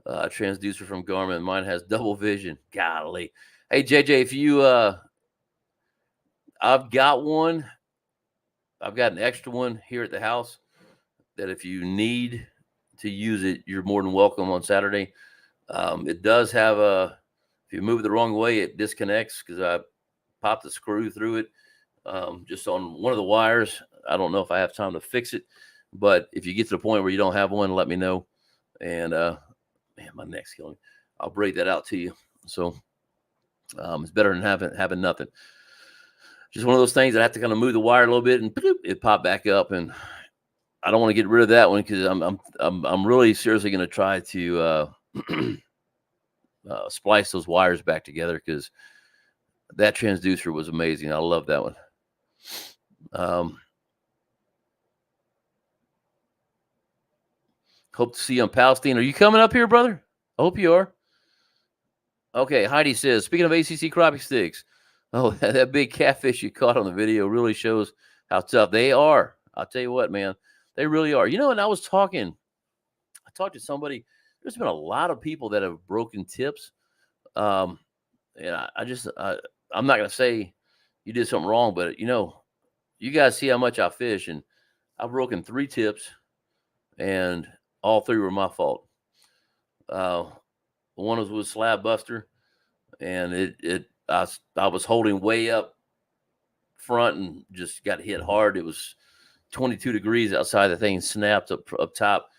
A: transducer from Garmin. Mine has double vision. Golly. Hey JJ, if you I've got one. I've got an extra one here at the house that if you need to use it, you're more than welcome on Saturday. It does have if you move it the wrong way, it disconnects because I popped the screw through it just on one of the wires. I don't know if I have time to fix it, but if you get to the point where you don't have one, let me know. And man, my neck's killing me. I'll break that out to you. So it's better than having nothing. Just one of those things that I have to kind of move the wire a little bit and it popped back up, and I don't want to get rid of that one because I'm really seriously going to try to splice those wires back together because that transducer was amazing. I love that one. Hope to see you on Palestine. Are you coming up here, brother? I hope you are. Okay, Heidi says, speaking of ACC crappie sticks, oh, that big catfish you caught on the video really shows how tough they are. I'll tell you what, man, they really are. You know, and I talked to somebody. There's been a lot of people that have broken tips. And I'm not going to say you did something wrong, but, you know, you guys see how much I fish, and I've broken 3 tips, and all 3 were my fault. One was with Slab Buster, and I was holding way up front and just got hit hard. It was 22 degrees outside. The thing snapped up top.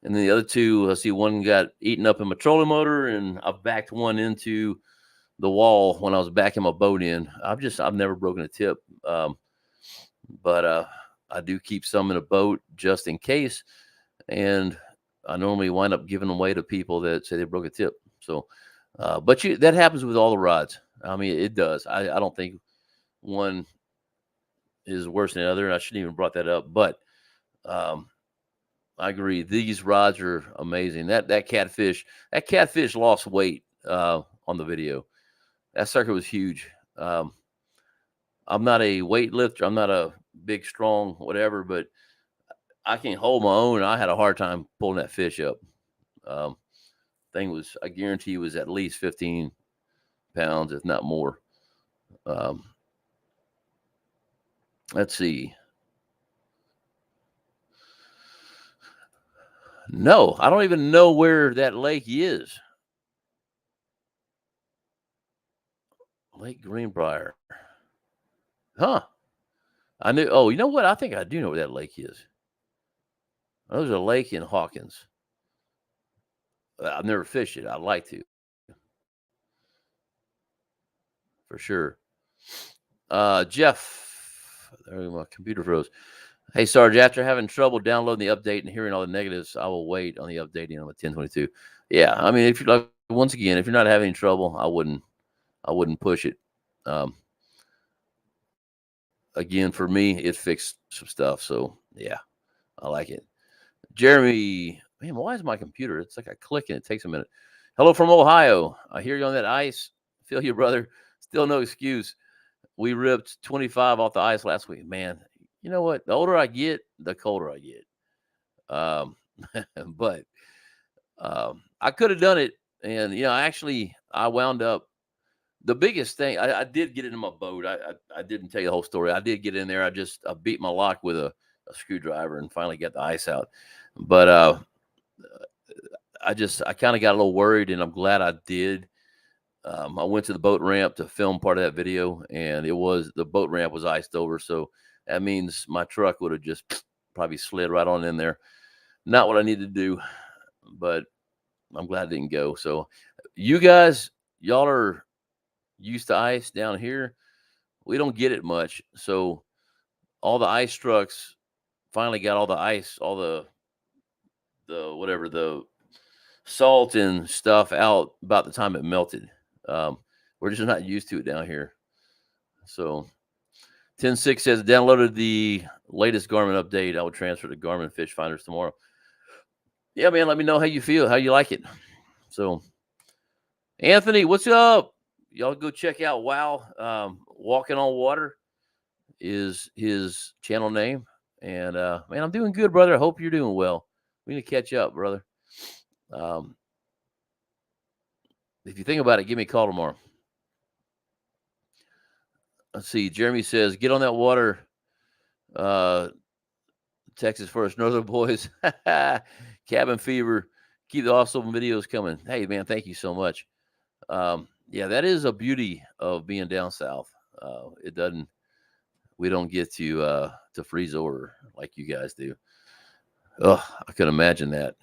A: And then the other 2, I see one got eaten up in my trolling motor, and I backed one into the wall when I was backing my boat in. I've never broken a tip. But I do keep some in a boat just in case. And I normally wind up giving them away to people that say they broke a tip. So, but that happens with all the rods. I mean, it does. I don't think one is worse than the other. I shouldn't even brought that up, but I agree. These rods are amazing. That catfish lost weight on the video. That sucker was huge. I'm not a weightlifter. I'm not a big, strong, whatever, but I can hold my own. I had a hard time pulling that fish up. Thing was, I guarantee, was at least 15 pounds, if not more. Let's see. No, I don't even know where that lake is. Lake Greenbrier. Huh. I knew. Oh, you know what? I think I do know where that lake is. There's a lake in Hawkins. I've never fished it. I'd like to. For sure. Jeff, my computer froze. Hey, Sarge, after having trouble downloading the update and hearing all the negatives, I will wait on the updating on the 1022. Yeah, I mean, if you're like, once again, if you're not having trouble, I wouldn't push it. again, for me, it fixed some stuff. So yeah, I like it. Jeremy, man, why is my computer? It's like I click and it takes a minute. Hello from Ohio. I hear you on that ice. Feel you, brother. Still no excuse. We ripped 25 off the ice last week. Man, you know what? The older I get, the colder I get. Um, but I could have done it. And, actually, I wound up. The biggest thing, I did get into my boat. I didn't tell you the whole story. I did get in there. I beat my lock with a screwdriver and finally got the ice out. But I kind of got a little worried, and I'm glad I did. I went to the boat ramp to film part of that video, and the boat ramp was iced over. So that means my truck would have just probably slid right on in there. Not what I needed to do, but I'm glad I didn't go. So you guys, y'all are used to ice down here. We don't get it much. So all the ice trucks finally got all the ice, all the whatever, the salt and stuff out about the time it melted. We're just not used to it down here. So 10.6 says downloaded the latest Garmin update. I will transfer to Garmin Fish Finders tomorrow. Yeah, man, let me know how you feel, how you like it. So Anthony, what's up? Y'all go check out Wow. Walking on Water is his channel name. And man, I'm doing good, brother. I hope you're doing well. We need to catch up, brother. If you think about it, give me a call tomorrow. Let's see. Jeremy says, get on that water. Texas first, Northern boys. Cabin fever. Keep the awesome videos coming. Hey, man, thank you so much. Yeah, that is a beauty of being down south. We don't get to freeze over like you guys do. Oh, I can imagine that.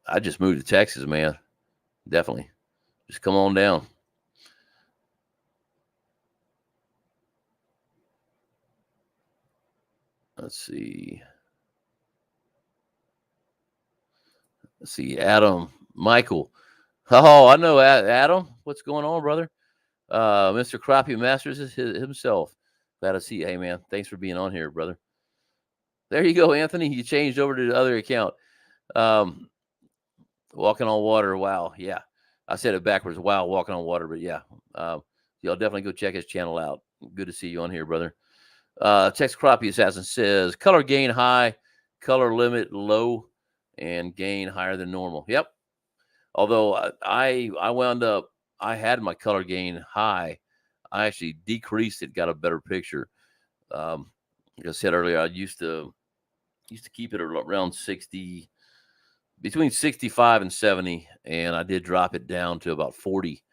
A: I just moved to Texas, man. Definitely. Just come on down. Let's see. Adam, Michael. Oh, I know Adam. What's going on, brother? Mr. Crappie Masters is himself. Glad to see you. Hey, man, thanks for being on here, brother. There you go, Anthony. You changed over to the other account. Walking on water. Wow. Yeah. I said it backwards. Wow. Walking on water. But yeah. Y'all definitely go check his channel out. Good to see you on here, brother. Text Crappie Assassin says color gain high, color limit low, and gain higher than normal. Yep. Although I wound up, I had my color gain high. I actually decreased it, got a better picture. Like I said earlier, I used to keep it around 60, between 65 and 70, and I did drop it down to about 40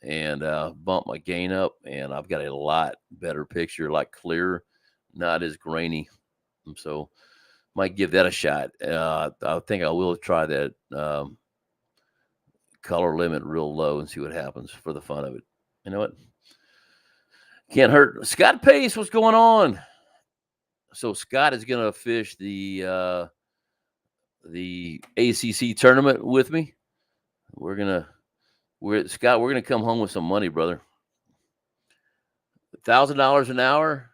A: and bump my gain up, and I've got a lot better picture, like clearer, not as grainy. So might give that a shot. I think I will try that color limit real low and see what happens for the fun of it. You know what? Can't hurt. Scott Pace, what's going on? So Scott is going to fish the ACC tournament with me. We're gonna come home with some money, brother. $1,000 an hour,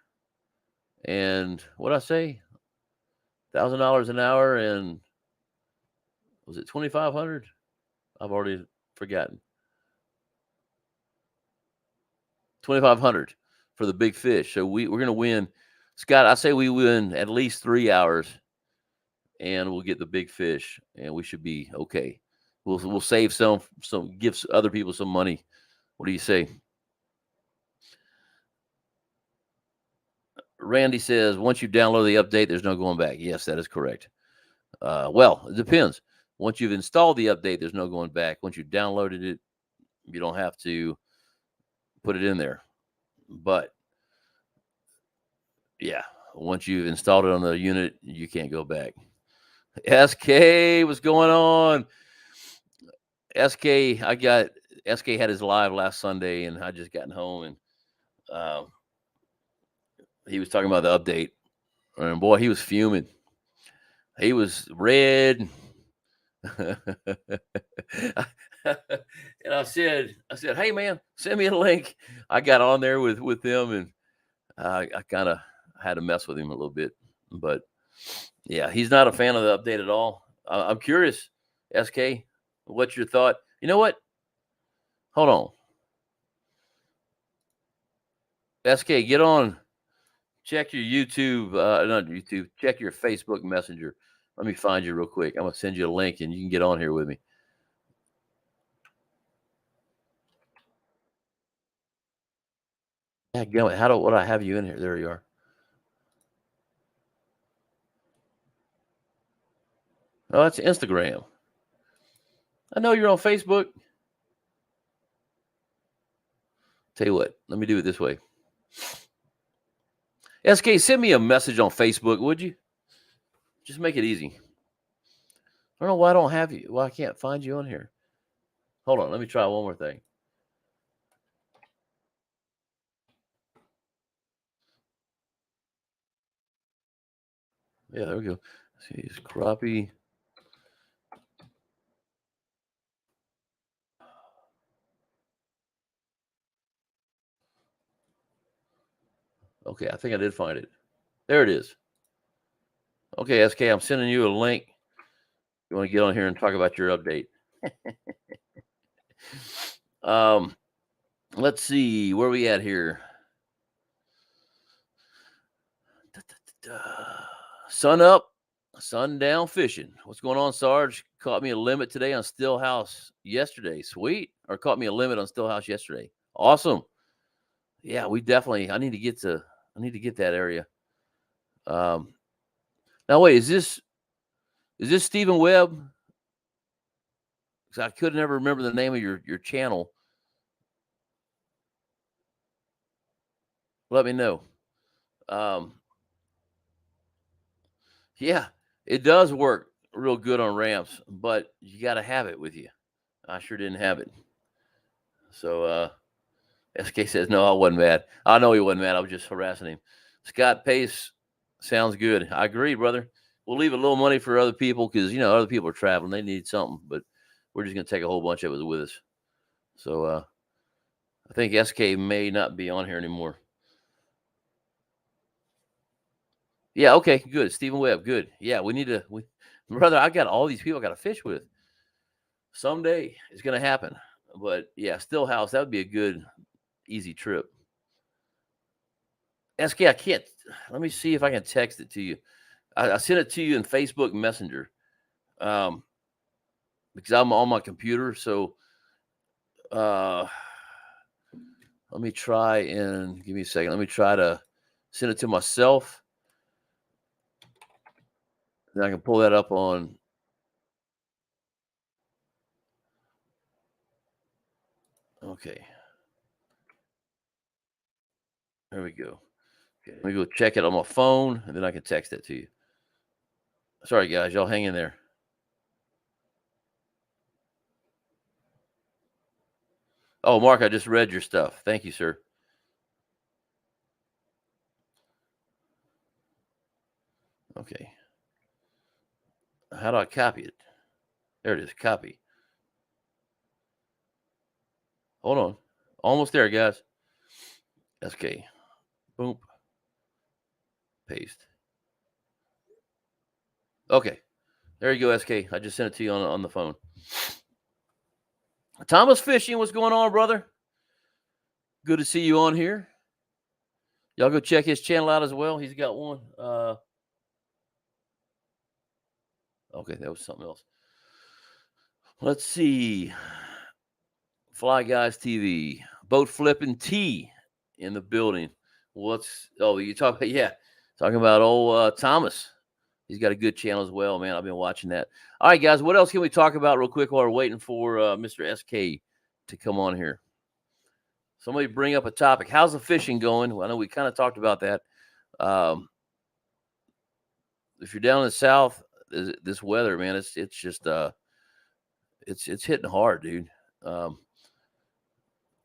A: and what I say? $1,000 an hour, and was it 2,500? I've already forgotten. 2,500 for the big fish. So we're gonna win, Scott. I say we win at least 3 hours, and we'll get the big fish, and we should be okay. We'll save some, give other people some money. What do you say? Randy says once you download the update, there's no going back. Yes, that is correct. Well, it depends. Once you've installed the update, there's no going back. Once you downloaded it, you don't have to put it in there. But yeah, once you've installed it on the unit, you can't go back. SK, what's going on? SK had his live last Sunday, and I just gotten home, and he was talking about the update, and boy, he was fuming. He was red. And I said, hey man, send me a link. I got on there with them, and I kind of had to mess with him a little bit, but yeah, he's not a fan of the update at all. I'm curious, SK, what's your thought? You know what? Hold on, SK, get on. Check your YouTube, not YouTube. Check your Facebook Messenger. Let me find you real quick. I'm gonna send you a link, and you can get on here with me. How do what I have you in here? There you are. Oh, that's Instagram. I know you're on Facebook. Tell you what, let me do it this way. SK, send me a message on Facebook, would you? Just make it easy. I don't know why I don't have you. Why I can't find you on here. Hold on, let me try one more thing. Yeah, there we go. See, it's crappie. Okay, I think I did find it. There it is. Okay, SK, I'm sending you a link. You want to get on here and talk about your update? um, let's see where we at here. Sun up, sun down fishing. What's going on, Sarge? Caught me a limit today on Stillhouse yesterday. Sweet. Or caught me a limit on Stillhouse yesterday. Awesome. Yeah, we definitely. I need to get that area. Now wait, is this Stephen Webb? Because I could never remember the name of your channel. Let me know. Yeah, it does work real good on ramps, but you got to have it with you. I sure didn't have it. So SK says, no, I wasn't mad. I know he wasn't mad. I was just harassing him. Scott Pace sounds good. I agree, brother. We'll leave a little money for other people because, other people are traveling. They need something, but we're just going to take a whole bunch of it with us. So I think SK may not be on here anymore. Yeah, okay, good. Stephen Webb, good. Yeah, brother, I got all these people I got to fish with. Someday it's going to happen. But yeah, Stillhouse, that would be a good, easy trip. SK, I can't. Let me see if I can text it to you. I sent it to you in Facebook Messenger, because I'm on my computer. So let me try and give me a second. Let me try to send it to myself. Then I can pull that up on. Okay, there we go. Okay, let me go check it on my phone, and then I can text it to you. Sorry, guys, y'all hang in there. Oh, Mark, I just read your stuff. Thank you, sir. Okay. How do I copy it? There it is. Copy. Hold on. Almost there, guys. Okay. Boom. Paste. Okay. There you go, SK. I just sent it to you on the phone. Thomas Fishing, what's going on, brother? Good to see you on here. Y'all go check his channel out as well. He's got one. Okay, that was something else. Let's see. Fly Guys TV. Boat Flipping T in the building. You talk about, yeah, talking about old Thomas. He's got a good channel as well, man. I've been watching that. All right, guys, what else can we talk about real quick while we're waiting for Mr. SK to come on here? Somebody bring up a topic. How's the fishing going? Well, I know we kind of talked about that. If you're down in the south, this weather, man, it's just it's hitting hard, dude.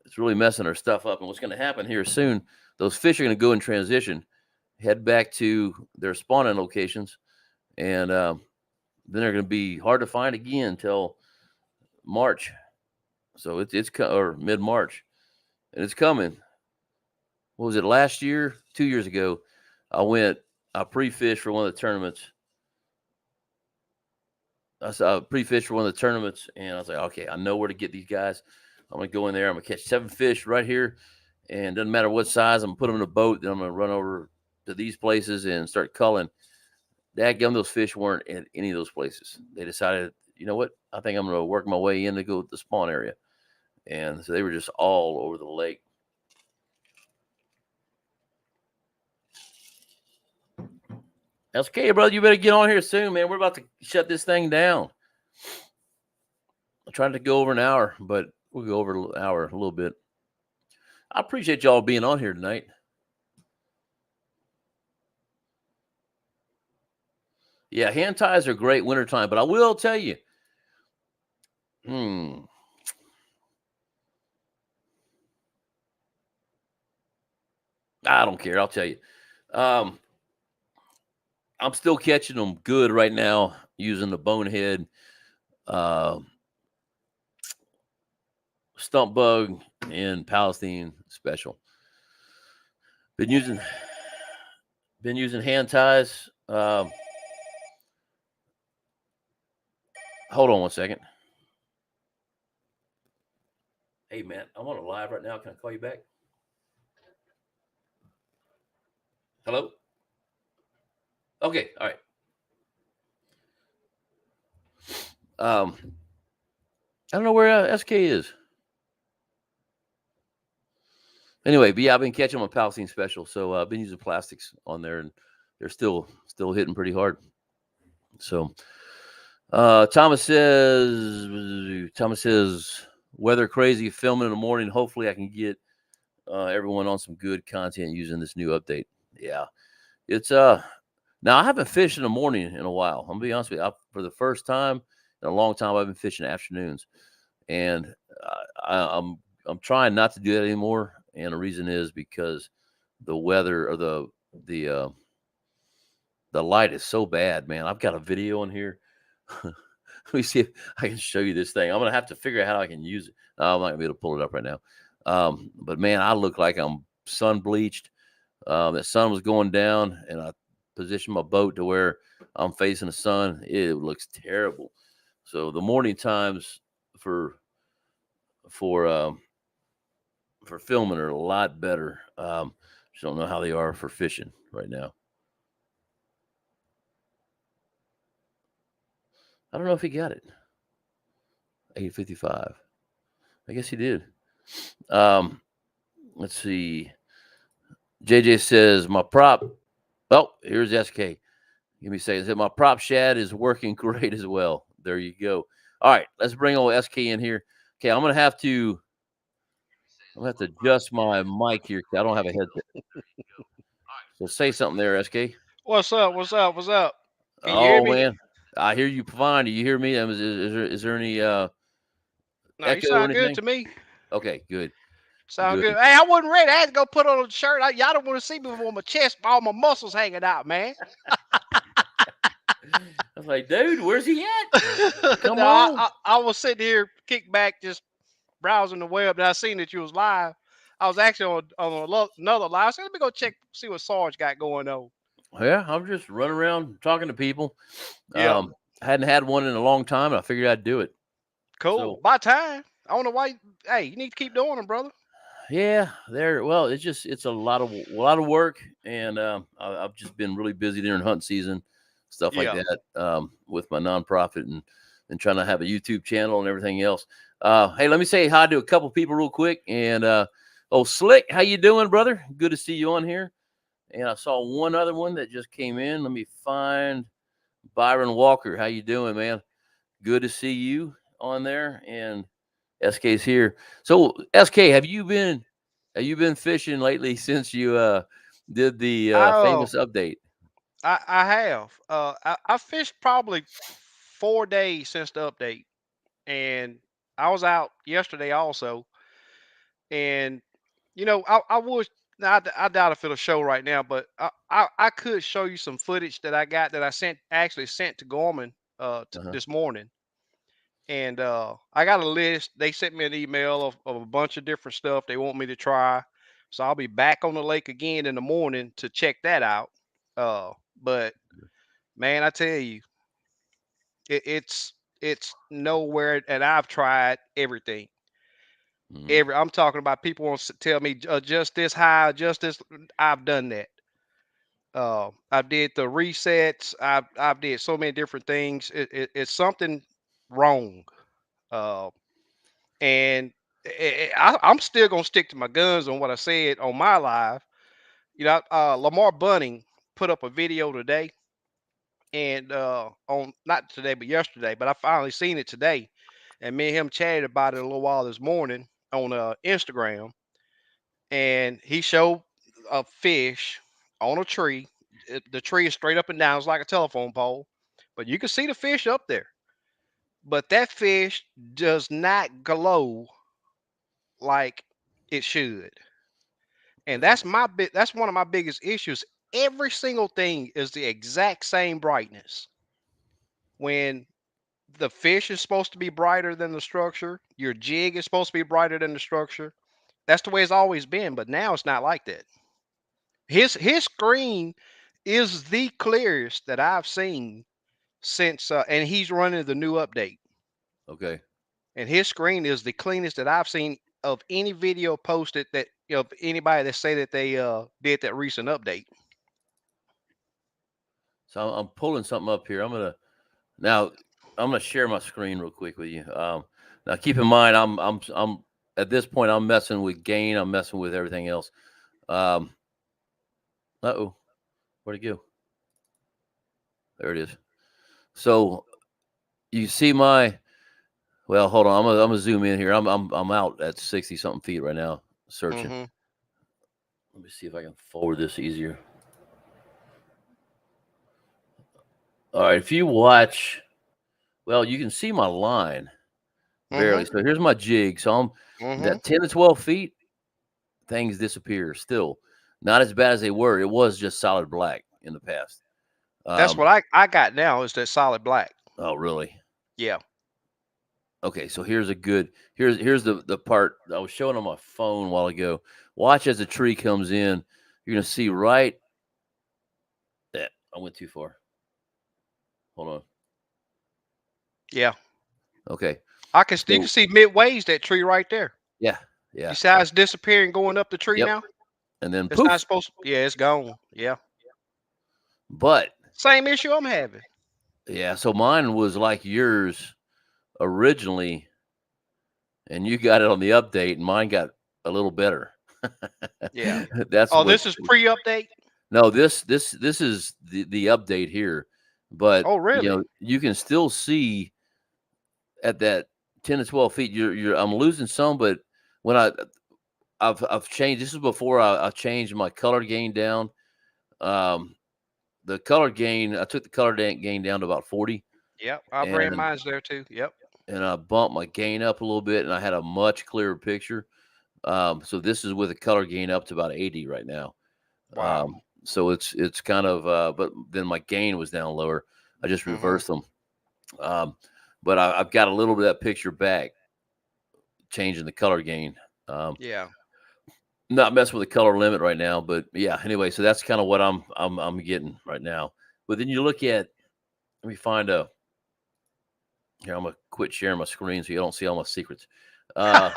A: It's really messing our stuff up. And what's going to happen here soon? Those fish are going to go in transition, head back to their spawning locations, and then they're going to be hard to find again until March. So it's or mid March, and it's coming. what was it, last year, 2 years ago, I pre-fished for one of the tournaments. I pre-fished for one of the tournaments, and I was like, okay, I know where to get these guys. I'm gonna go in there. I'm gonna catch 7 fish right here, and doesn't matter what size. I'm gonna put them in a boat. Then I'm gonna run over to these places and start culling. Dadgum, those fish weren't in any of those places. They decided, you know what? I think I'm gonna work my way in to go to the spawn area, and so they were just all over the lake. That's okay, brother. You better get on here soon, man. We're about to shut this thing down. I tried to go over an hour, but we'll go over an hour a little bit. I appreciate y'all being on here tonight. Yeah, hand ties are great wintertime, but I will tell you. I don't care. I'll tell you. I'm still catching them good right now using the bonehead stump bug and Palestine special. Been using hand ties. Hold on 1 second. Hey man, I'm on a live right now. Can I call you back? Hello? Okay, all right. I don't know where SK is. Anyway, but yeah, I've been catching them on Palestine special, so I've been using plastics on there, and they're still hitting pretty hard. So, Thomas says, weather crazy, filming in the morning. Hopefully, I can get everyone on some good content using this new update. Yeah, it's now I haven't fished in the morning in a while. I'm gonna be honest with you. For the first time in a long time, I've been fishing afternoons, and I'm trying not to do that anymore. And the reason is because the weather or the light is so bad, man. I've got a video in here. Let me see if I can show you this thing. I'm gonna have to figure out how I can use it. I'm not gonna be able to pull it up right now. But man, I look like I'm sun bleached. The sun was going down, and I positioned my boat to where I'm facing the sun. It looks terrible. So the morning times for filming are a lot better. Just don't know how they are for fishing right now. I don't know if he got it. 8:55. I guess he did. Let's see. JJ says my prop. Oh, here's SK. Give me a second. Said my prop shad is working great as well. There you go. All right, let's bring old SK in here. Okay, I'm gonna have to adjust my mic here. I don't have a headset. So say something there, SK.
B: What's up? What's up? What's up? Can you hear
A: Oh
B: me?
A: man, I hear you fine. Do you hear me? Is there any
B: No, you
A: echo or
B: sound good
A: anything?
B: to me.
A: Okay, good,
B: Sound
A: good.
B: good. Hey, I wasn't ready. I had to go put on a shirt. Y'all don't want to see me with my chest, all my muscles hanging out, man.
A: I was like, dude, where's he at? Come
B: No,
A: on.
B: I was sitting here, kick back, just browsing the web, and I seen that you was live. I was actually on another live. So let me go check, see what Sarge got going on.
A: Yeah, I'm just running around talking to people.
B: Yep.
A: Hadn't had one in a long time, and I figured I'd do it.
B: Cool.
A: So
B: By time. I don't know why. Hey, you need to keep doing them, brother.
A: yeah, well, it's a lot of work, and I've just been really busy during hunting season, stuff like
B: Yeah.
A: that, with my nonprofit and trying to have a YouTube channel and everything else. Hey, let me say hi to a couple people real quick, and Slick, how you doing, brother? Good to see you on here. And I saw one other one that just came in. Let me find Byron Walker. How you doing, man? Good to see you on there, and SK's here. So SK, have you been fishing lately since you did the
B: I
A: famous update?
B: I have. I fished probably 4 days since the update, and I was out yesterday also. And I would. Now, I doubt if it'll show right now, but I could show you some footage that I got that I actually sent to Gorman
A: Uh-huh.
B: this morning. And I got a list. They sent me an email of a bunch of different stuff they want me to try So I'll be back on the lake again in the morning to check that out. But man, I tell you, it's nowhere, and I've tried everything.
A: Mm,
B: I'm talking about people want to tell me just this high, just this. I've done that. I did the resets. I've did so many different things. It's something wrong. Uh, and I'm still gonna stick to my guns on what I said on my live. You know, Lamar Bunning put up a video today, and on not today but yesterday, but I finally seen it today, and me and him chatted about it a little while this morning on Instagram, and he showed a fish on a tree. The tree is straight up and down. It's like a telephone pole, but you can see the fish up there. But that fish does not glow like it should, and
A: okay.
B: that's one of my biggest issues. Every single thing is the exact same brightness. When the fish is supposed to be brighter than the structure, your jig is supposed to be brighter than the structure. That's the way it's always been, but now it's not like that. His screen is the clearest that I've seen since, and he's running the new update.
A: Okay.
B: And his screen is the cleanest that I've seen of any video posted that of anybody that say that they did that recent update.
A: So I'm pulling something up here. Now I'm gonna share my screen real quick with you. Now keep in mind I'm at this point I'm messing with gain. I'm messing with everything else. Um, oh, where'd it go? There it is. So you see my well, hold on. I'm gonna zoom in here. I'm out at 60 something feet right now searching.
B: Hmm.
A: Let me see if I can forward this easier. All right, if you watch, well, you can see my line barely.
B: Hmm.
A: So here's my jig. So I'm
B: Hmm.
A: that 10 to 12 feet, things disappear still. Not as bad as they were. It was just solid black in the past.
B: That's
A: Um,
B: what I got now is that solid black.
A: oh really?
B: Yeah.
A: Okay, so here's a good here's the part I was showing on my phone a while ago. Watch as the tree comes in. You're gonna see right that I went too far. Hold on.
B: Yeah.
A: Okay.
B: You can
A: So
B: see midways that tree right there.
A: yeah,
B: You
A: yeah.
B: see how it's disappearing going up the tree
A: Yep.
B: now?
A: And then
B: It's not
A: poof.
B: supposed to, yeah, it's gone. Yeah.
A: But
B: Same issue I'm having.
A: yeah, so mine was like yours originally, and you got it on the update, and mine got a little better.
B: Yeah.
A: That's
B: Oh,
A: what.
B: this is pre-update?
A: No, this is the update here, but
B: Oh, really?
A: you can still see at that 10 to 12 feet. You're I'm losing some, but when I've changed. This is before I changed my color gain down. Um, the color gain I took the gain down to about 40,
B: Yep. I've ran
A: and
B: mines there too. Yep.
A: I bumped my gain up a little bit, and I had a much clearer picture. So this is with a color gain up to about 80 right now.
B: Wow.
A: So it's kind of, but then my gain was down lower. I just
B: Hmm.
A: reversed them. Um, but I've got a little bit of that picture back, changing the color gain. Um,
B: Yeah.
A: not messing with the color limit right now, but yeah. Anyway, so that's kind of what I'm getting right now. But then you look at, let me find a. Here, I'm gonna quit sharing my screen so you don't see all my secrets. Uh,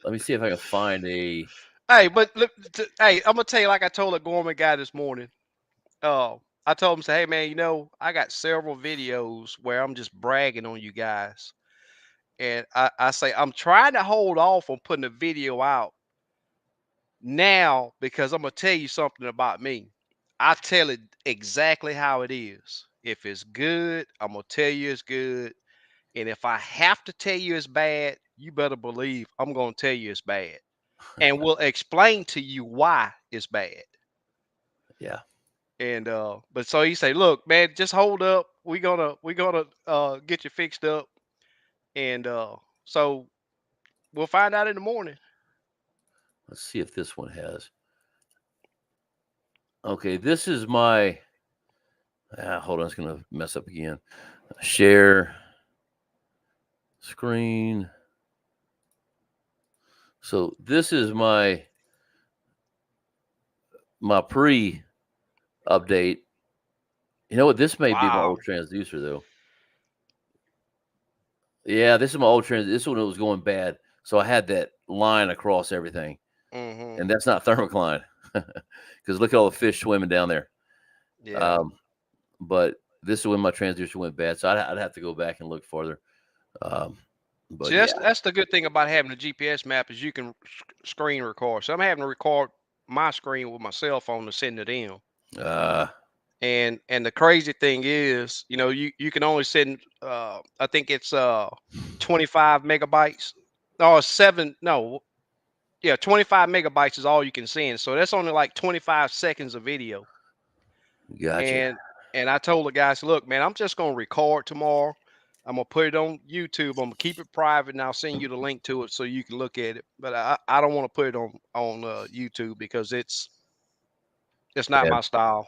A: let me see if I can find a.
B: Hey, but look, hey, I'm gonna tell you like I told a Gorman guy this morning. I told him, say, hey man, I got several videos where I'm just bragging on you guys. And I say I'm trying to hold off on putting a video out now because I'm gonna tell you something about me. I tell it exactly how it is. If it's good, I'm gonna tell you it's good. And if I have to tell you it's bad, you better believe I'm gonna tell you it's bad. And we'll explain to you why it's bad.
A: Yeah,
B: And but so he say, look, man, just hold up. We gonna get you fixed up. And so we'll find out in the morning.
A: let's see if this one has. Okay, this is my. Hold on, it's gonna mess up again. Share screen. So this is my pre update. You know what? This may be my
B: Wow.
A: old transducer though. Yeah, this is my old trans. This one was going bad, so I had that line across everything,
B: Hmm.
A: and that's not thermocline because look at all the fish swimming down there.
B: Yeah.
A: Um, but this is when my transducer went bad, so I'd have to go back and look farther. Um,
B: See,
A: but yeah,
B: that's the good thing about having a GPS map is you can screen record. So I'm having to record my screen with my cell phone to send it in.
A: uh,
B: And the crazy thing is, you can only send I think it's 25 megabytes. Or 7 no, yeah, 25 megabytes is all you can send. So that's only like 25 seconds of video.
A: gotcha.
B: And I told the guys, look, man, I'm just gonna record tomorrow. I'm gonna put it on YouTube. I'm gonna keep it private, and I'll send you the link to it so you can look at it. But I don't want to put it on YouTube because it's not
A: Yeah,
B: my style.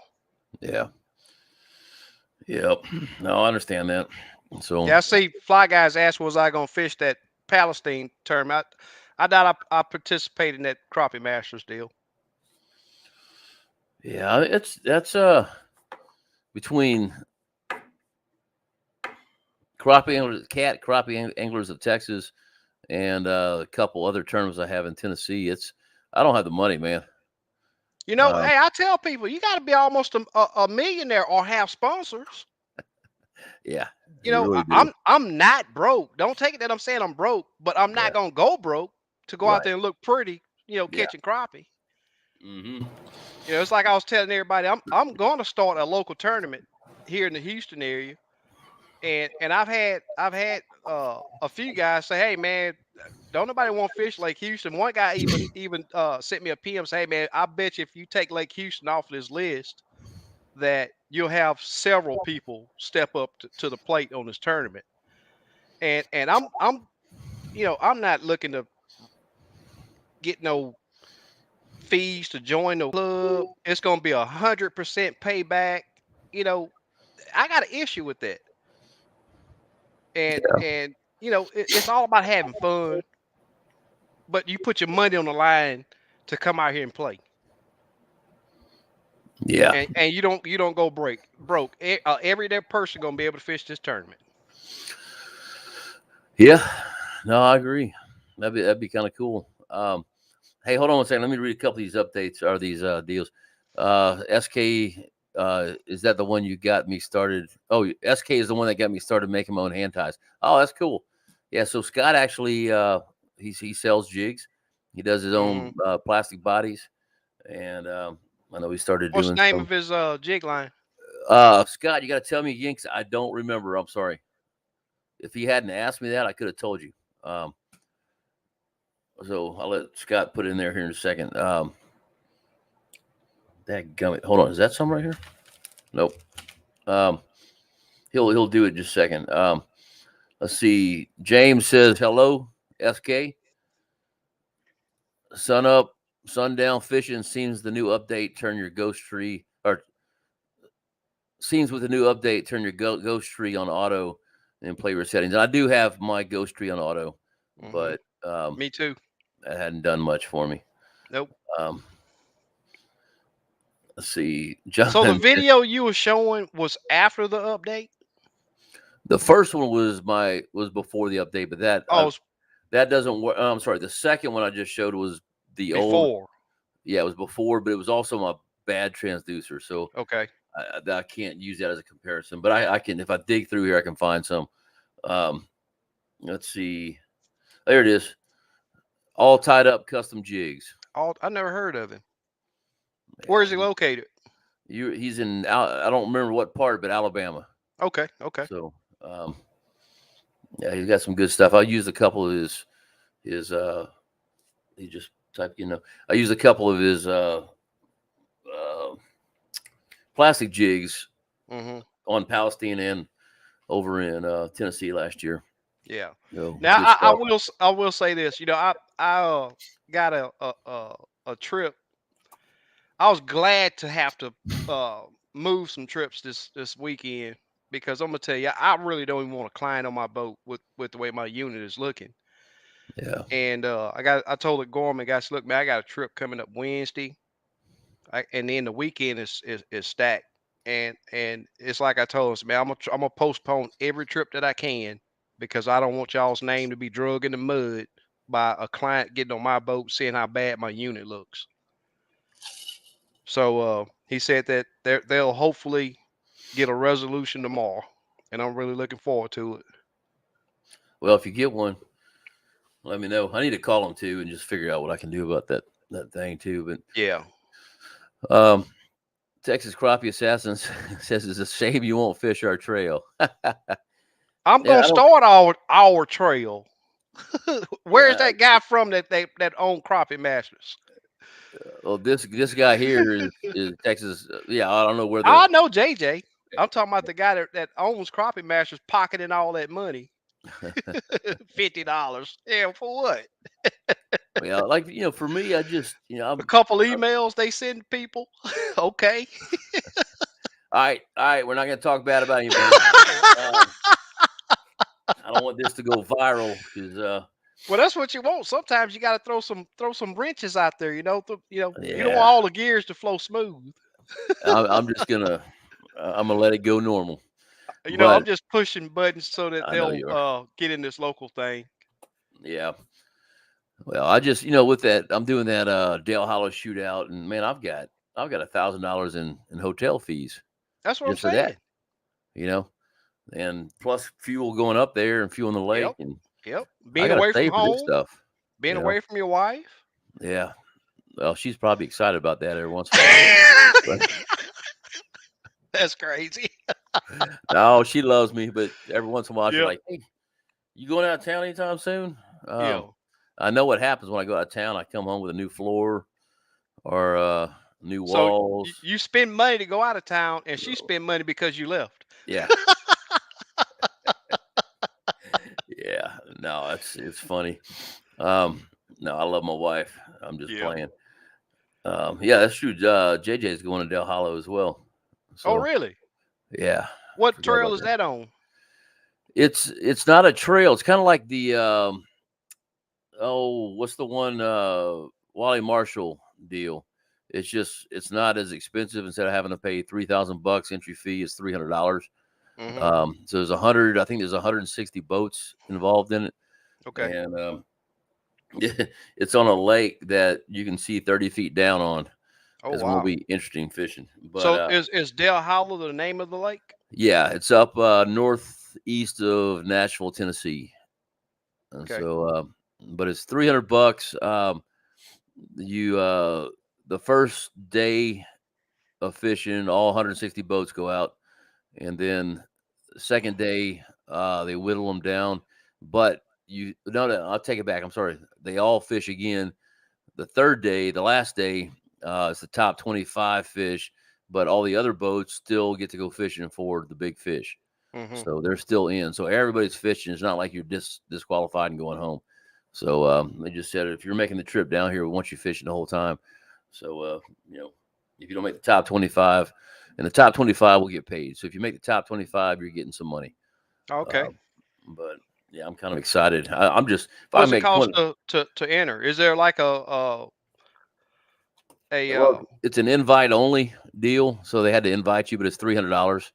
A: yeah, yep. No, I understand that. So
B: Yeah, I see fly guys ask, was I gonna fish that Palestine tournament? I doubt I participated in that crappie masters deal.
A: yeah, it's that's between crappie anglers, anglers of Texas, and a couple other tournaments I have in Tennessee. It's I don't have the money, man. Uh,
B: Hey, I tell people you got to be almost a millionaire or have sponsors.
A: yeah, you really do.
B: I'm not broke. Don't take it that I'm saying I'm broke, but I'm not
A: Yeah,
B: gonna go broke to go out
A: right.
B: there and look pretty,
A: Yeah.
B: catching crappie.
A: Hmm.
B: It's like I was telling everybody, I'm gonna start a local tournament here in the Houston area, and I've had a few guys say, hey man, don't nobody want fish Lake Houston. One guy even sent me a PM say, hey man, I bet you if you take Lake Houston off this list, that you'll have several people step up to the plate on this tournament. And I'm not looking to get no fees to join no club. It's gonna be 100% payback. You know, I got an issue with that. And it's all about having fun, but you put your money on the line to come out here and play.
A: Yeah.
B: And you don't go broke. Everyday person gonna be able to fish this tournament.
A: Yeah. No, I agree. That'd be kind of cool. Hey, hold on one second. Let me read a couple of these updates or these deals. SK, is that the one you got me started? Oh, SK is the one that got me started making my own hand ties. Oh, that's cool. Yeah. So Scott actually, he sells jigs. He does his own
B: Hmm.
A: plastic bodies, and I know he started
B: What's the
A: doing
B: name
A: some.
B: of his jig line?
A: Scott, you got to tell me again 'cause I don't remember. I'm sorry. If he hadn't asked me that, I could have told you. Um, so I'll let Scott put it in there here in a second. That gummit. Hold on. Is that some right here? Nope. Um, he'll do it in just a second. Let's see. James says hello. SK. Sun up, sundown fishing seems the new update. Turn your ghost tree or seems with the new update. Turn your ghost tree on auto and play with settings. And I do have my ghost tree on auto,
B: Hmm.
A: but
B: Me too.
A: that hadn't done much for me.
B: Nope.
A: Um, let's see.
B: So the
A: Jonathan.
B: video you were showing was after the update?
A: The first one was before the update, but
B: Oh, it's
A: that doesn't work. I'm sorry. The second one I just showed was the old.
B: before.
A: Yeah, it was before, but it was also my bad transducer, so
B: Okay.
A: I can't use that as a comparison. But I can if I dig through here, I can find some. Um, let's see. There it is. All tied up custom jigs.
B: I never heard of him. Where is he
A: Yeah,
B: located?
A: he's in. I don't remember what part, but Alabama.
B: Okay. Okay.
A: So yeah, he's got some good stuff. I used a couple of his he just typed, I used a couple of his uh, plastic jigs
B: Hmm.
A: on Palestine and over in Tennessee last year.
B: Yeah. Now
A: Good stuff.
B: I will say this. I got a trip. I was glad to have to move some trips this weekend because I'm gonna tell you, I really don't even want to climb on my boat with the way my unit is looking.
A: Yeah.
B: And I told the Gorman guys, look, man, I got a trip coming up Wednesday, and then the weekend is stacked. And it's like I told us, man, I'm gonna postpone every trip that I can because I don't want y'all's name to be drug in the mud by a client getting on my boat seeing how bad my unit looks. So he said that they'll hopefully get a resolution tomorrow, and I'm really looking forward to it.
A: Well, if you get one, let me know. I need to call them too and just figure out what I can do about that thing too.
B: Yeah,
A: But Texas Crappie Assassins says it's a shame you won't fish our trail.
B: I'm
A: Yeah,
B: gonna
A: I don't.
B: start our trail. Where is
A: Yeah.
B: that guy from that own Crappie Masters?
A: Well, this guy here is Texas. Yeah, I don't know where the.
B: I know JJ. I'm talking about the guy that owns Crappie Masters pocketing all that money. $50. Yeah, for what?
A: Yeah, like for me, I just
B: A couple emails they send people. Okay.
A: all right. We're not gonna talk bad about anybody. Um, I don't want this to go viral because
B: Well, that's what you want. Sometimes you got to throw some wrenches out there. You don't want
A: yeah,
B: all the gears to flow smooth.
A: I'm just gonna I'm gonna let it go normal.
B: I'm
A: But
B: just pushing buttons so that
A: I know
B: they'll
A: you are.
B: get in this local thing.
A: Yeah. Well, I just with that I'm doing that Dale Hollow shootout, and man, I've got $1,000 in hotel fees
B: That's what I'm
A: just for that.
B: saying.
A: You know, and plus fuel going up there and fuel in the lake,
B: Yep.
A: and
B: Yep.
A: I
B: Being
A: gotta
B: away from
A: save for this
B: home,
A: stuff.
B: being
A: You know.
B: away from your wife.
A: Yeah. Well, she's probably excited about that every once in a while. But
B: That's crazy.
A: no, she loves me, but every once in a while she's
B: Yep.
A: like, "Hey, you going out of town anytime soon?"
B: Yeah.
A: I know what happens when I go out of town. I come home with a new floor or new
B: So
A: walls.
B: you spend money to go out of town, and she spend money because you left.
A: Yeah, yeah. No, it's funny. Um, no, I love my wife. I'm just
B: Yeah.
A: playing. Yeah, that's true. JJ's going to Del Hollow as well.
B: Oh,
A: So
B: really?
A: yeah,
B: What
A: forgot
B: trail
A: about
B: is
A: that.
B: that on?
A: It's not a trail. It's kind of like the what's the one Wally Marshall deal? It's not as expensive. Instead of having to pay $3,000 entry fee, is $300.
B: Hmm.
A: So there's 100. I think there's 160 boats involved in it,
B: Okay.
A: and it's on a lake that you can see 30 feet down on.
B: Oh,
A: It's going to
B: wow.
A: be interesting fishing. But
B: So is Dale Hollow the name of the lake?
A: yeah, it's up northeast of Nashville, Tennessee, and
B: Okay.
A: so but it's $300. You the first day of fishing, all 160 boats go out, and then the second day they whittle them down. But you no, no, I'll take it back. I'm sorry. They all fish again. The third day, the last day, it's the top 25 fish, but all the other boats still get to go fishing for the big fish.
B: Hmm.
A: So they're still in. So everybody's fishing. It's not like you're disqualified and going home. So they just said if you're making the trip down here, we want you fishing the whole time. So if you don't make the top 25, and the top 25 will get paid. So if you make the top 25, you're getting some money.
B: Okay.
A: But yeah, I'm kind of excited. I'm just if I
B: What's it
A: make
B: cost
A: 20.
B: to enter? Is there like a
A: Well, it's an invite only deal, so they had to invite you, but it's $300.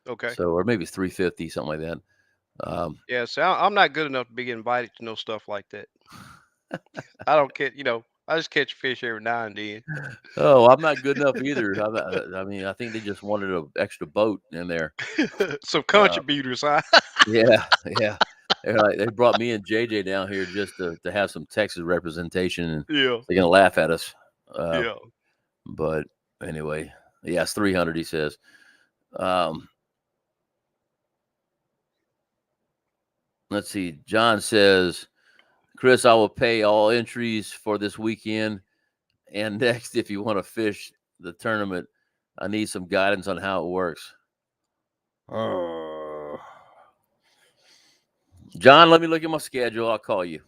B: okay?
A: So or maybe it's 350, something like that. Um,
B: Yeah. So I'm not good enough to be invited to no stuff like that. I don't catch. I just catch fish every now and then.
A: oh, I'm not good enough either. I mean, I think they just wanted an extra boat in there.
B: Some
A: Uh,
B: contributors, huh?
A: yeah, yeah. They brought me and JJ down here just to have some Texas representation, and
B: Yeah.
A: they're gonna laugh at us. Uh,
B: Yeah.
A: but anyway, yeah, it's 300. He says. Um, let's see. John says, Chris, I will pay all entries for this weekend and next if you want to fish the tournament. I need some guidance on how it works. Uh, John, let me look at my schedule. I'll call you.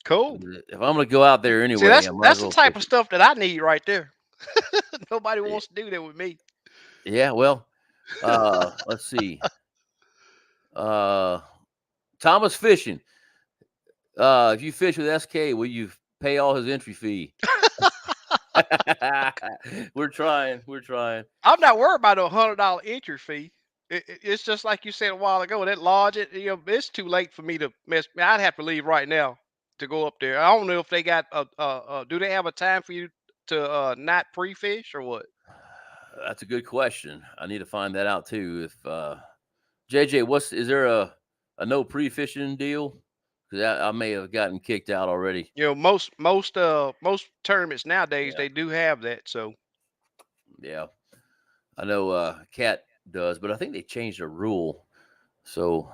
B: Cool.
A: If I'm going to go out there
B: See,
A: anyway,
B: that's
A: I might as
B: that's the
A: well
B: type
A: fish
B: of
A: it.
B: stuff that I need right there. Nobody
A: Y-
B: wants to do that with me.
A: Yeah, well, let's see. Uh, Thomas Fishing. If you fish with SK, will you pay all his entry fee? We're trying. We're trying.
B: I'm not worried about a $100 entry fee. It's just like you said a while ago. That lodge, it's too late for me to mess. I'd have to leave right now to go up there. I don't know if they got do they have a time for you to not pre-fish or what?
A: That's a good question. I need to find that out too. If JJ, is there a no pre-fishing deal? Because I may have gotten kicked out already.
B: Most tournaments nowadays
A: Yeah,
B: they do have that. So
A: yeah. I know Cat does, but I think they changed a rule. So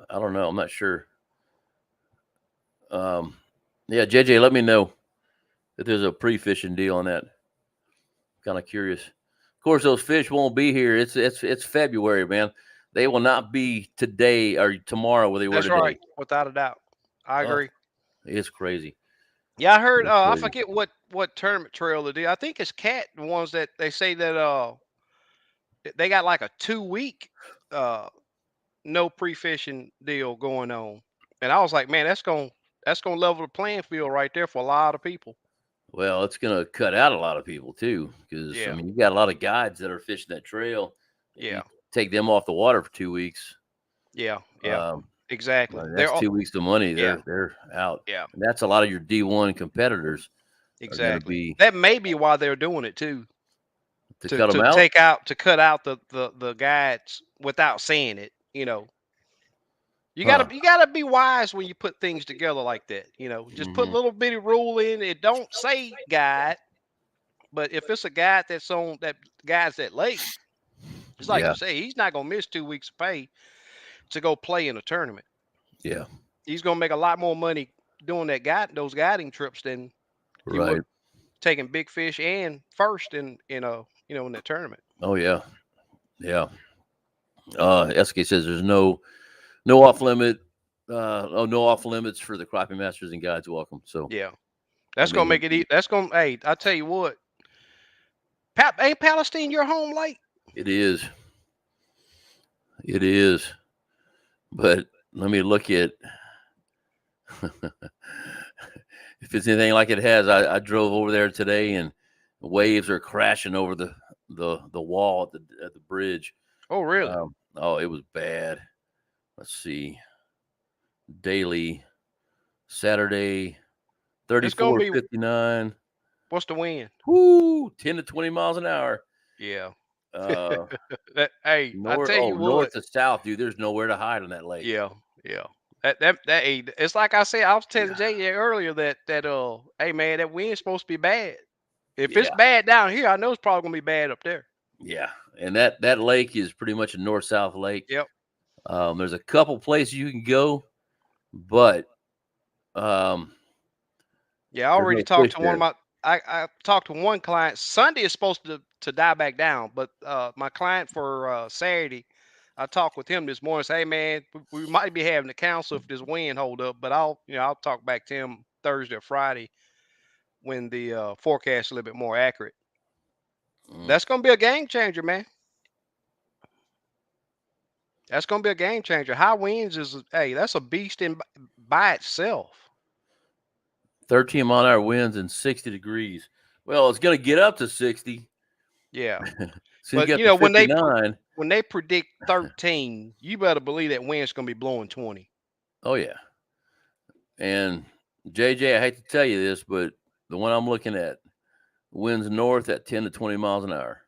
A: I don't know. I'm not sure. Yeah, JJ, let me know if there's a pre-fishing deal on that. Kind of curious. Of course, those fish won't be here. It's February, man. They will not be today or tomorrow where they were
B: that's right,
A: today.
B: without a doubt. I
A: Oh,
B: agree.
A: it's crazy.
B: Yeah, I heard.
A: It's
B: I
A: crazy.
B: forget what tournament trail they do. I think it's Cat the ones that they say that they got like a 2 week uh no pre-fishing deal going on, and I was like, man, that's gonna level the playing field right there for a lot of people.
A: Well, it's going to cut out a lot of people too, because I
B: Yeah,
A: mean, you got a lot of guides that are fishing that trail, and you
B: yeah,
A: take them off the water for 2 weeks.
B: yeah, yeah,
A: Um,
B: exactly.
A: well,
B: They're
A: that's
B: all,
A: 2 weeks of money.
B: yeah,
A: They're out,
B: yeah,
A: and that's a lot of your D1 competitors are going to
B: exactly.
A: be
B: That may be why they're doing it too,
A: to
B: to
A: cut them
B: to
A: out.
B: take out to cut out the guides without saying it.
A: Huh?
B: You gotta be wise when you put things together like that. Just put a
A: Hmm.
B: little bitty rule in. It don't say guide, but if it's a guide that's on that guides that lake, it's like you
A: Yeah,
B: say, he's not gonna miss 2 weeks of pay to go play in a tournament.
A: yeah,
B: He's gonna make a lot more money doing those guiding trips than he would
A: right.
B: taking big fish and first in that tournament.
A: Oh yeah, yeah. SK says there's no off limit. No off limits for the crappie masters and guides. Welcome. So
B: Yeah,
A: I
B: that's gonna make
A: mean,
B: it. That's gonna. Hey, I tell you what, ain't Palestine your home lake?
A: it is. It is. But let me look at if it's anything like it has. I drove over there today, and waves are crashing over the wall at the bridge.
B: Oh, really?
A: Oh, it was bad. Let's see. Daily Saturday
B: It's gonna be.
A: 34:59.
B: What's the wind?
A: Whoo, 10 to 20 miles an hour.
B: Yeah.
A: Uh
B: Hey, I tell you
A: north
B: what.
A: to south, dude. There's nowhere to hide on that lake.
B: Yeah, yeah. Hey, it's like I said. I was telling
A: Yeah.
B: Jay earlier that hey man, that wind's supposed to be bad. If it's
A: Yeah.
B: bad down here, I know it's probably gonna be bad up there.
A: Yeah. And that lake is pretty much a north south lake.
B: Yep.
A: There's a couple places you can go, but um
B: Yeah, I
A: there's
B: already
A: no
B: talked
A: fish
B: to one of
A: there.
B: my. I talked to one client. Sunday is supposed to die back down, but my client for Saturday, I talked with him this morning. Say, hey man, we might be having a council if this wind hold up, but I'll talk back to him Thursday or Friday when the forecast is a little bit more accurate.
A: Mm.
B: That's gonna be a game changer, man. That's gonna be a game changer. High winds is hey, that's a beast by itself.
A: 13-mile-an-hour winds and 60 degrees. Well, it's gonna get up to 60.
B: Yeah,
A: It's gonna
B: but
A: get up to 59.
B: when they predict 13, you better believe that wind's gonna be blowing 20.
A: Oh yeah. And JJ, I hate to tell you this, but the one I'm looking at winds north at 10 to 20 miles an hour.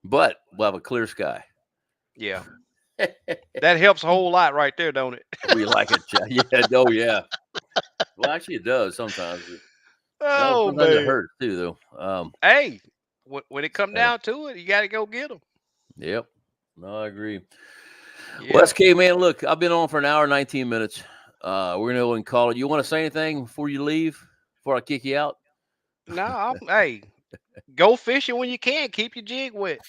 A: But we'll have a clear sky.
B: Yeah, that helps a whole lot right there, don't it?
A: We like it. Yeah. Oh, yeah. Well, actually, it does sometimes. No,
B: Oh
A: sometimes it
B: man.
A: hurts too, though.
B: Hey, when it come
A: Uh,
B: down to it, you got to go get them.
A: yep. No, I agree. Well,
B: Yeah.
A: SK, man, look, I've been on for an hour and 19 minutes. We're going to go and call it. You want to say anything before you leave, before I kick you out?
B: No, hey, go fishing when you can. Keep your jig wet.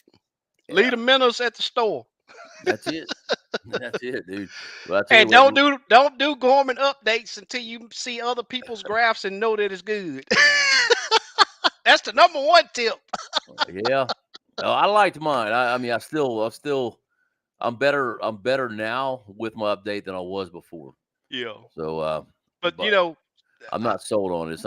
B: Leave
A: Yeah,
B: the minnows at the store.
A: that's it. That's it, dude. Well, I tell you
B: And
A: what.
B: don't do Gorman updates until you see other people's graphs and know that it's good. That's the number one tip.
A: Yeah. Oh, I liked mine. I mean, I I'm better now with my update than I was before.
B: Yeah.
A: So,
B: But
A: but I'm
B: I,
A: not sold on it.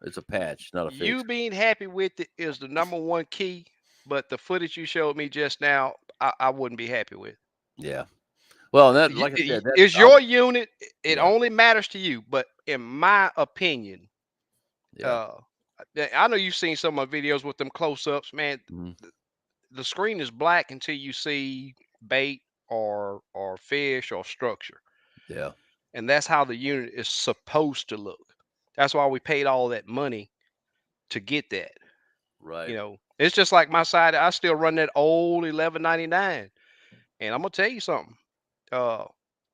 A: It's a patch, not a
B: you
A: fix.
B: being happy with it is the number one key. But the footage you showed me just now, I wouldn't be happy with.
A: Yeah. Well, that like I said, that
B: Is your unit. It
A: yeah,
B: only matters to you. But in my opinion,
A: yeah.
B: uh, I know you've seen some of my videos with them close-ups, man.
A: Mhm.
B: The screen is black until you see bait or fish or structure,
A: Yeah.
B: and that's how the unit is supposed to look. That's why we paid all that money to get that.
A: Right.
B: It's just like my side. I still run that old 1199, and I'm gonna tell you something. Uh,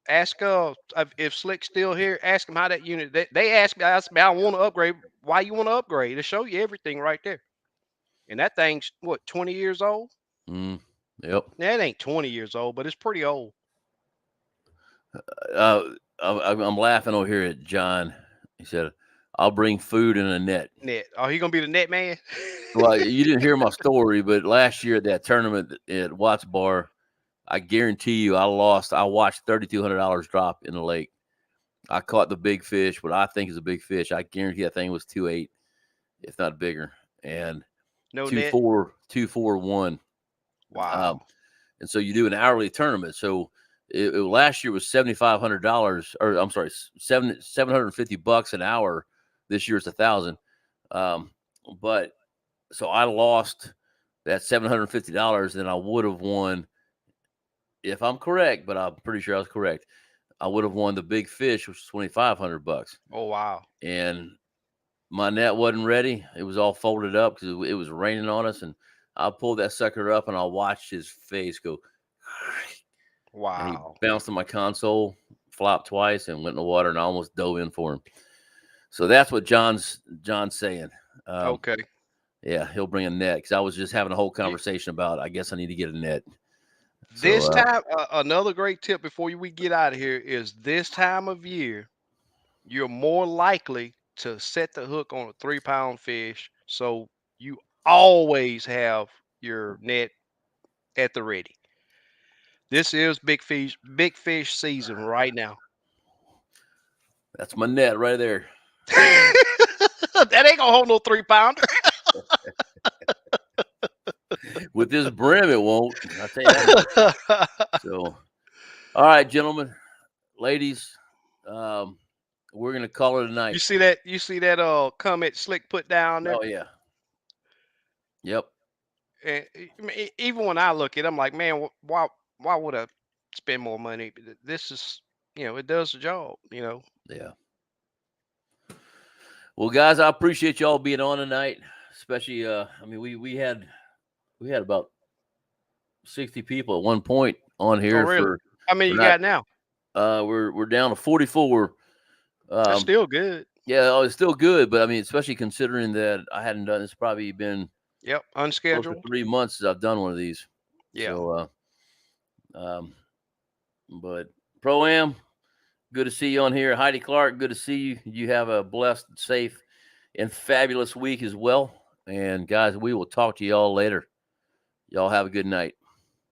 B: ask if Slick's still here. Ask him how that unit. They asked me, I want to upgrade. Why you want to upgrade? To show you everything right there. And that thing's what, 20 years old?
A: Mm. Yep.
B: Yeah, it ain't 20 years old, but it's pretty old.
A: Uh, I'm laughing over here at John. He said, "I'll bring food in a net."
B: Net. Oh, he gonna be the net man?
A: Well, you didn't hear my story, but last year at that tournament at Watts Bar, I guarantee you, I lost. I watched $3,200 drop in the lake. I caught the big fish, what I think is a big fish. I guarantee that thing was 2.8, if not bigger, and
B: No
A: two
B: net.
A: four, 241. Um,
B: Wow.
A: and so you do an hourly tournament. So last year was $7,500, or I'm sorry, $750 an hour. This year it's 1,000. But so I lost that $750, and I would have won if I'm correct. But I'm pretty sure I was correct. I would have won the big fish, which was $2,500,
B: Oh wow.
A: and my net wasn't ready. It was all folded up because it was raining on us, and I pulled that sucker up, and I watched his face go, and he
B: Wow.
A: bounced on my console, flopped twice, and went in the water, and I almost dove in for him. So that's what John's saying. Um,
B: Okay.
A: yeah, he'll bring a net because I was just having a whole
B: You,
A: conversation about. I guess I need to get a net. So
B: this time, another great tip before we get out of here is this time of year, you're more likely to set the hook on a 3-pound fish. So you always have your net at the ready. This is big fish season right now.
A: that's my net right there.
B: That ain't gonna hold no 3-pounder.
A: With this brim, it won't. I'll tell you that much. So, all right, gentlemen, ladies, we're gonna call it a
B: You
A: night.
B: see that? You see that? Comment Slick put down there.
A: Oh yeah, yep,
B: And I mean, even when I look at it, I'm like, man, why would I spend more money? This is, it does the job.
A: yeah. Well, guys, I appreciate y'all being on tonight. Especially, I mean, we had about 60 people at one point on
B: Oh,
A: here
B: really?
A: for
B: How many you
A: not.
B: got now?
A: We're down to 44.
B: That's
A: Um,
B: still good.
A: yeah, oh, it's still good, but I mean, especially considering that I hadn't done this, probably been
B: Yep,
A: close to
B: unscheduled.
A: 3 months since I've done one of these.
B: Yeah.
A: So, um, but Pro Am, good to see you on here. Heidi Clark, good to see you. You have a blessed, safe, and fabulous week as well. And guys, we will talk to y'all later. Y'all have a good night.